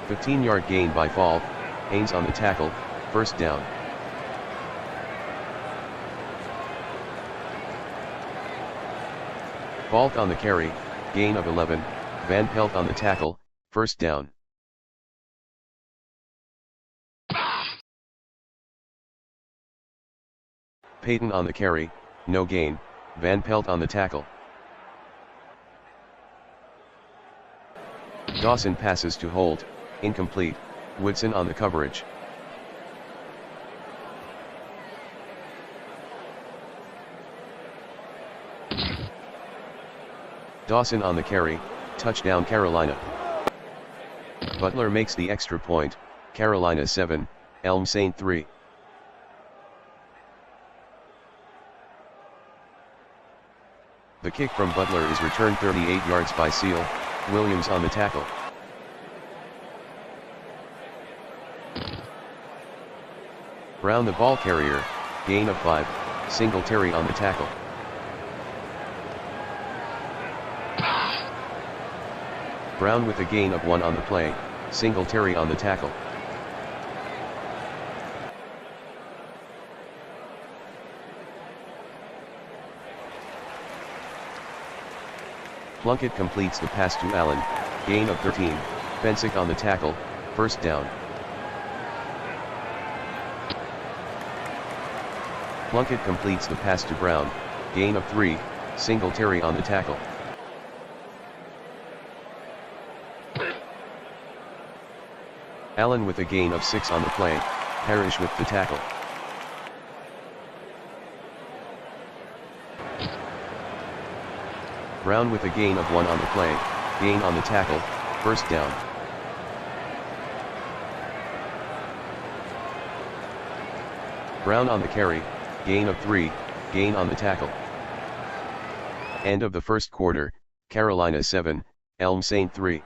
"15-yard gain by Falk, Haynes on the tackle, first down. Falk on the carry, gain of 11, Van Pelt on the tackle, first down. Payton on the carry, no gain, Van Pelt on the tackle. Dawson passes to Holt, incomplete, Woodson on the coverage. Dawson on the carry, touchdown Carolina. Butler makes the extra point, Carolina 7, Elm Saint 3. The kick from Butler is returned 38 yards by Seal, Williams on the tackle. Brown the ball carrier, gain of 5, Singletary on the tackle. Brown with a gain of 1 on the play, Singletary on the tackle. Plunkett completes the pass to Allen, gain of 13, Fensick on the tackle, first down. Plunkett completes the pass to Brown, gain of 3, Singletary on the tackle. Allen with a gain of 6 on the play, Parrish with the tackle. Brown with a gain of 1 on the play, gain on the tackle, first down. Brown on the carry, gain of 3, gain on the tackle. End of the first quarter, Carolina 7, Elm Saint 3.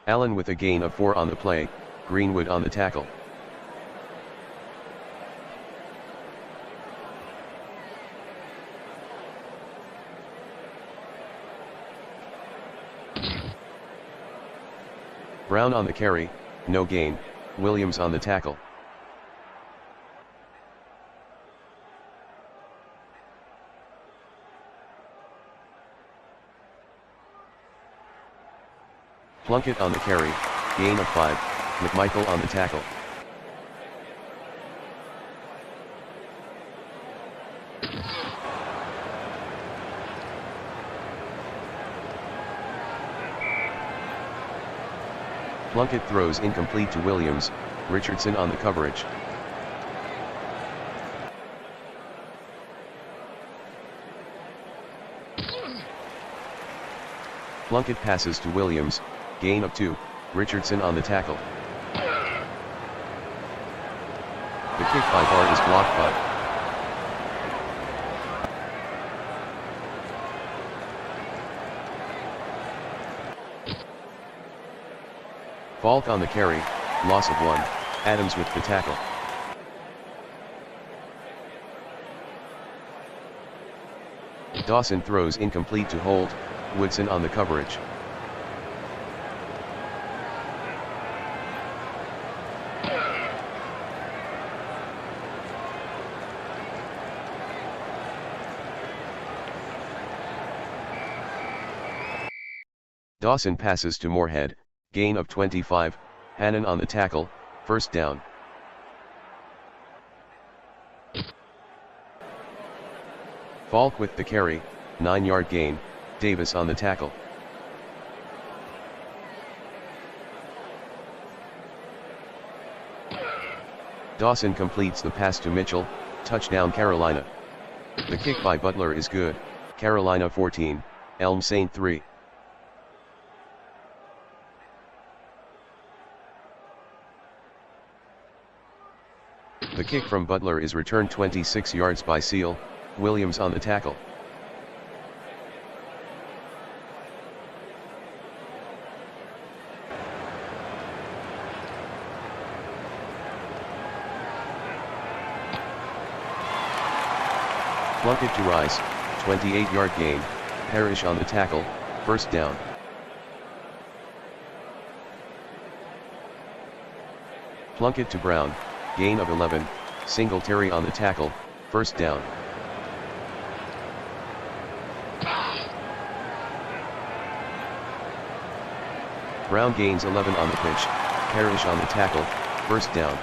Allen with a gain of 4 on the play, Greenwood on the tackle. Brown on the carry, no gain, Williams on the tackle. Plunkett on the carry, gain of 5, McMichael on the tackle. Plunkett throws incomplete to Williams, Richardson on the coverage. Plunkett passes to Williams, gain of 2, Richardson on the tackle. The kick by Bart is blocked by Falk on the carry, loss of 1, Adams with the tackle. Dawson throws incomplete to Holt, Woodson on the coverage. Dawson passes to Moorhead, gain of 25, Hannon on the tackle, first down. Falk with the carry, 9-yard gain, Davis on the tackle. Dawson completes the pass to Mitchell, touchdown Carolina. The kick by Butler is good, Carolina 14, Elm Saint 3. The kick from Butler is returned 26 yards by Seal, Williams on the tackle. Plunkett to Rice, 28-yard gain, Parrish on the tackle, first down. Plunkett to Brown, gain of 11, Singletary on the tackle, first down. Brown gains 11 on the pitch, Parrish on the tackle, first down.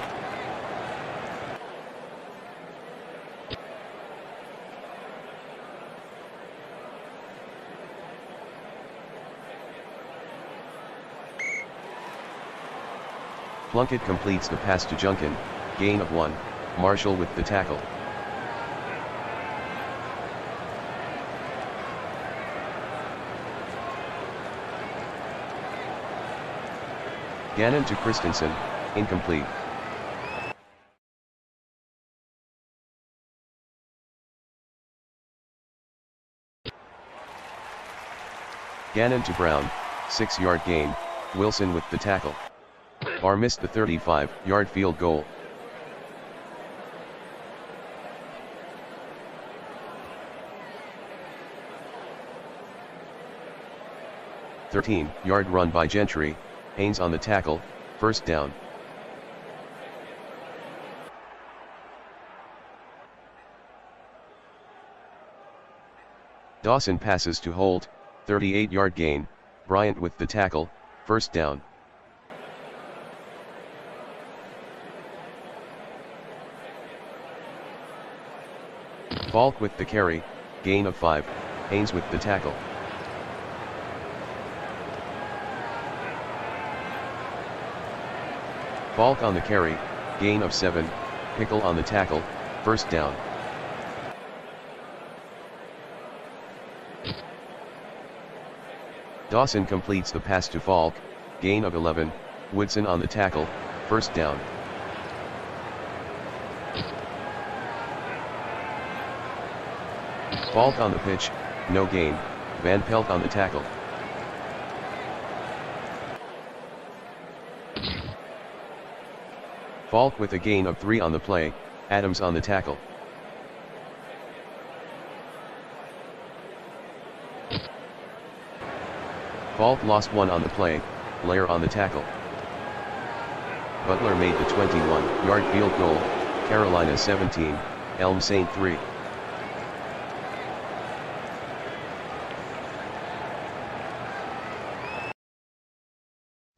Plunkett completes the pass to Junkin, gain of 1, Marshall with the tackle. Gannon to Christensen, incomplete. Gannon to Brown, 6-yard gain, Wilson with the tackle. Barr missed the 35-yard field goal. "13-yard run by Gentry, Haynes on the tackle, first down. Dawson passes to Holt, 38-yard gain, Bryant with the tackle, first down. Falk with the carry, gain of 5, Haynes with the tackle. Falk on the carry, gain of 7, Pickle on the tackle, first down. Dawson completes the pass to Falk, gain of 11, Woodson on the tackle, first down. Falk on the pitch, no gain, Van Pelt on the tackle. Falk with a gain of 3 on the play, Adams on the tackle. Falk lost 1 on the play, Blair on the tackle. Butler made the 21-yard field goal, Carolina 17, Elm Saint 3.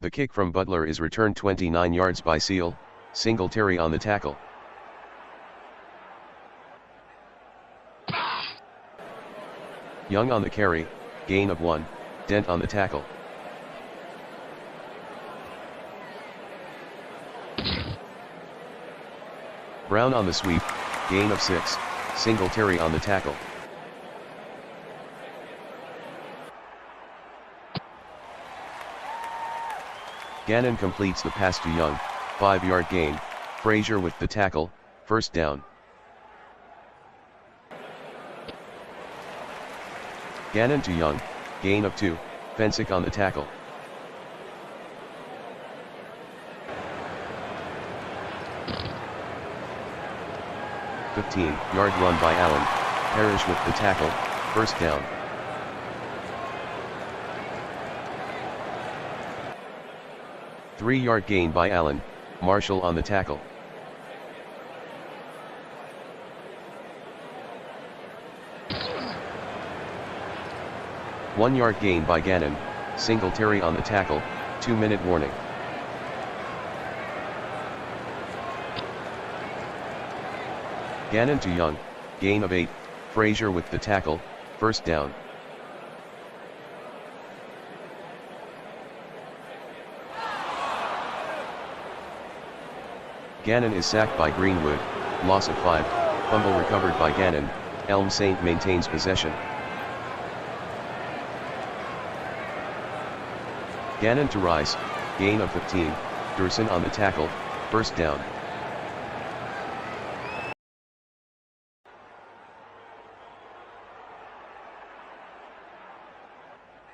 The kick from Butler is returned 29 yards by Seal, Singletary on the tackle. Young on the carry, gain of 1, Dent on the tackle. Brown on the sweep, gain of 6, Singletary on the tackle. Gannon completes the pass to Young, 5-yard gain, Frazier with the tackle, first down. Gannon to Young, gain of 2, Fensick on the tackle. "15-yard run by Allen, Parrish with the tackle, first down. "3-yard gain by Allen, Marshall on the tackle. "1-yard gain by Gannon, Singletary on the tackle, 2-minute warning. Gannon to Young, gain of 8, Frazier with the tackle, first down. Gannon is sacked by Greenwood, loss of 5, fumble recovered by Gannon, Elm Saint maintains possession. Gannon to Rice, gain of 15, Durson on the tackle, first down.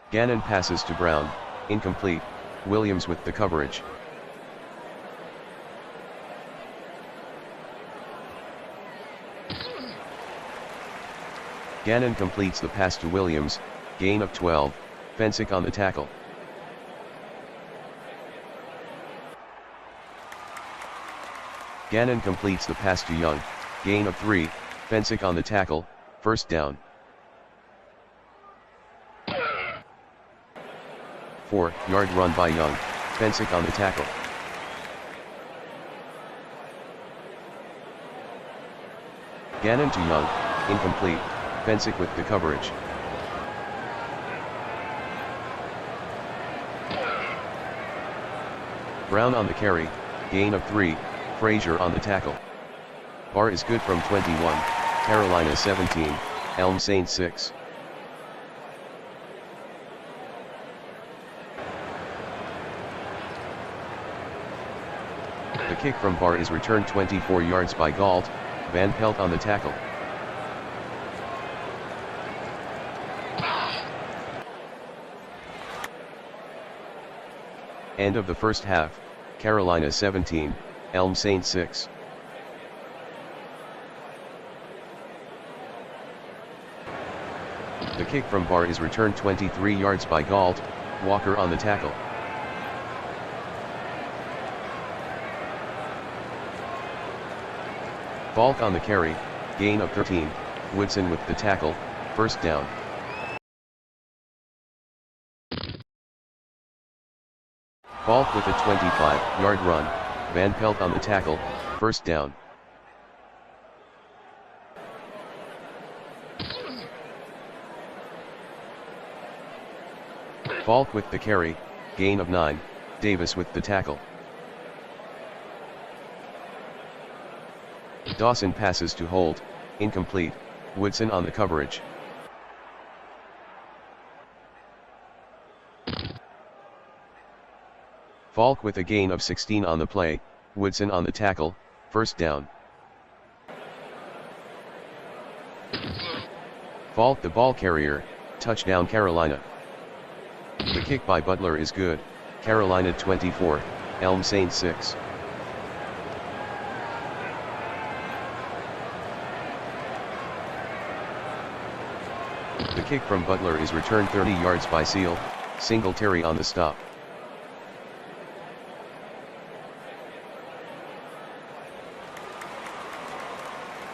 Gannon passes to Brown, incomplete, Williams with the coverage. Gannon completes the pass to Williams, gain of 12, Fensick on the tackle. Gannon completes the pass to Young, gain of 3, Fensick on the tackle, first down. 4-yard run by Young, Fensick on the tackle. Gannon to Young, incomplete, Fensick with the coverage. Brown on the carry, gain of 3, Frazier on the tackle. Barr is good from 21, Carolina 17, Elm Saints 6. The kick from Barr is returned 24 yards by Galt, Van Pelt on the tackle. End of the first half, Carolina 17, Elm Saints 6. The kick from Barr is returned 23 yards by Galt, Walker on the tackle. Falk on the carry, gain of 13, Woodson with the tackle, first down. Falk with a 25-yard run, Van Pelt on the tackle, first down. Falk with the carry, gain of 9, Davis with the tackle. Dawson passes to Holt, incomplete, Woodson on the coverage. Falk with a gain of 16 on the play, Woodson on the tackle, first down. Falk the ball carrier, touchdown Carolina. The kick by Butler is good, Carolina 24, Elm Saints 6. The kick from Butler is returned 30 yards by Seal, Singletary on the stop.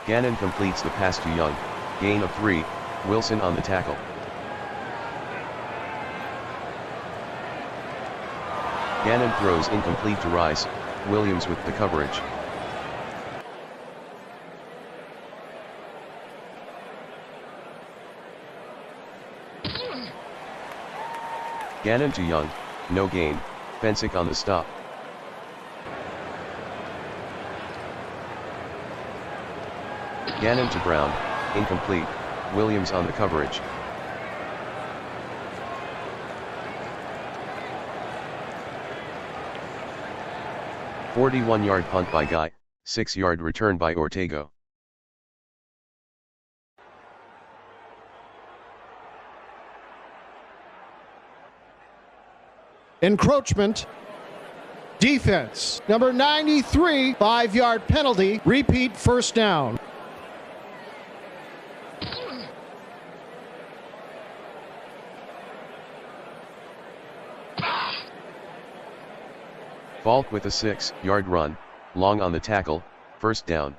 Gannon completes the pass to Young, gain of 3, Wilson on the tackle. Gannon throws incomplete to Rice, Williams with the coverage. Gannon to Young, no gain, Fensick on the stop. Gannon to Brown, incomplete, Williams on the coverage. A 41-yard punt by Guy, 6-yard return by Ortego. Encroachment. Defense. Number 93, 5-yard penalty. Repeat first down. Falk with a 6-yard run, long on the tackle, first down.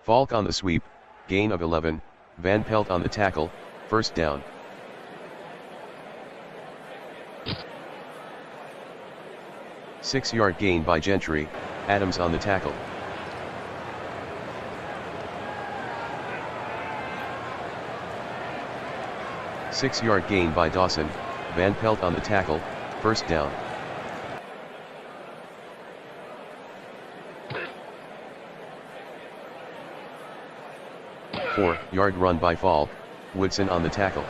Falk on the sweep, gain of 11, Van Pelt on the tackle, first down. Six-yard gain by Gentry, Adams on the tackle. Six-yard gain by Dawson, Van Pelt on the tackle, first down. Four-yard run by Falk, Woodson on the tackle.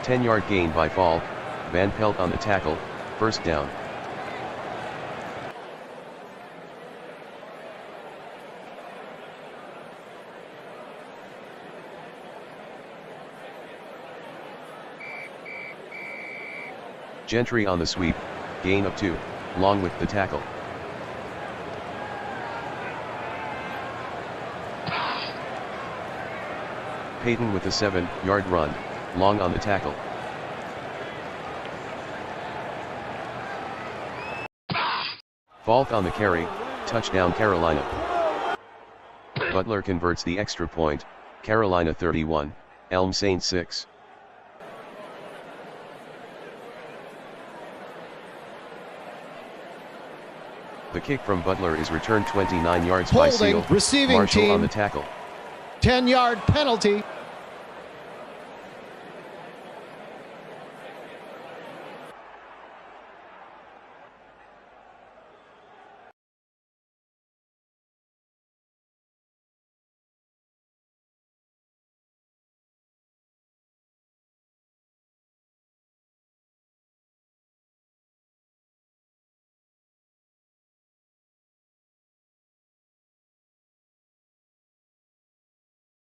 Ten-yard gain by Falk, Van Pelt on the tackle, first down. Gentry on the sweep, gain of 2, long with the tackle. Peyton with a 7-yard run, long on the tackle. Falk on the carry, touchdown Carolina. Butler converts the extra point, Carolina 31, Elm Saints 6. The kick from Butler is returned 29 yards by Holding, Seal. receiving Marshall team. on the tackle. 10-yard penalty.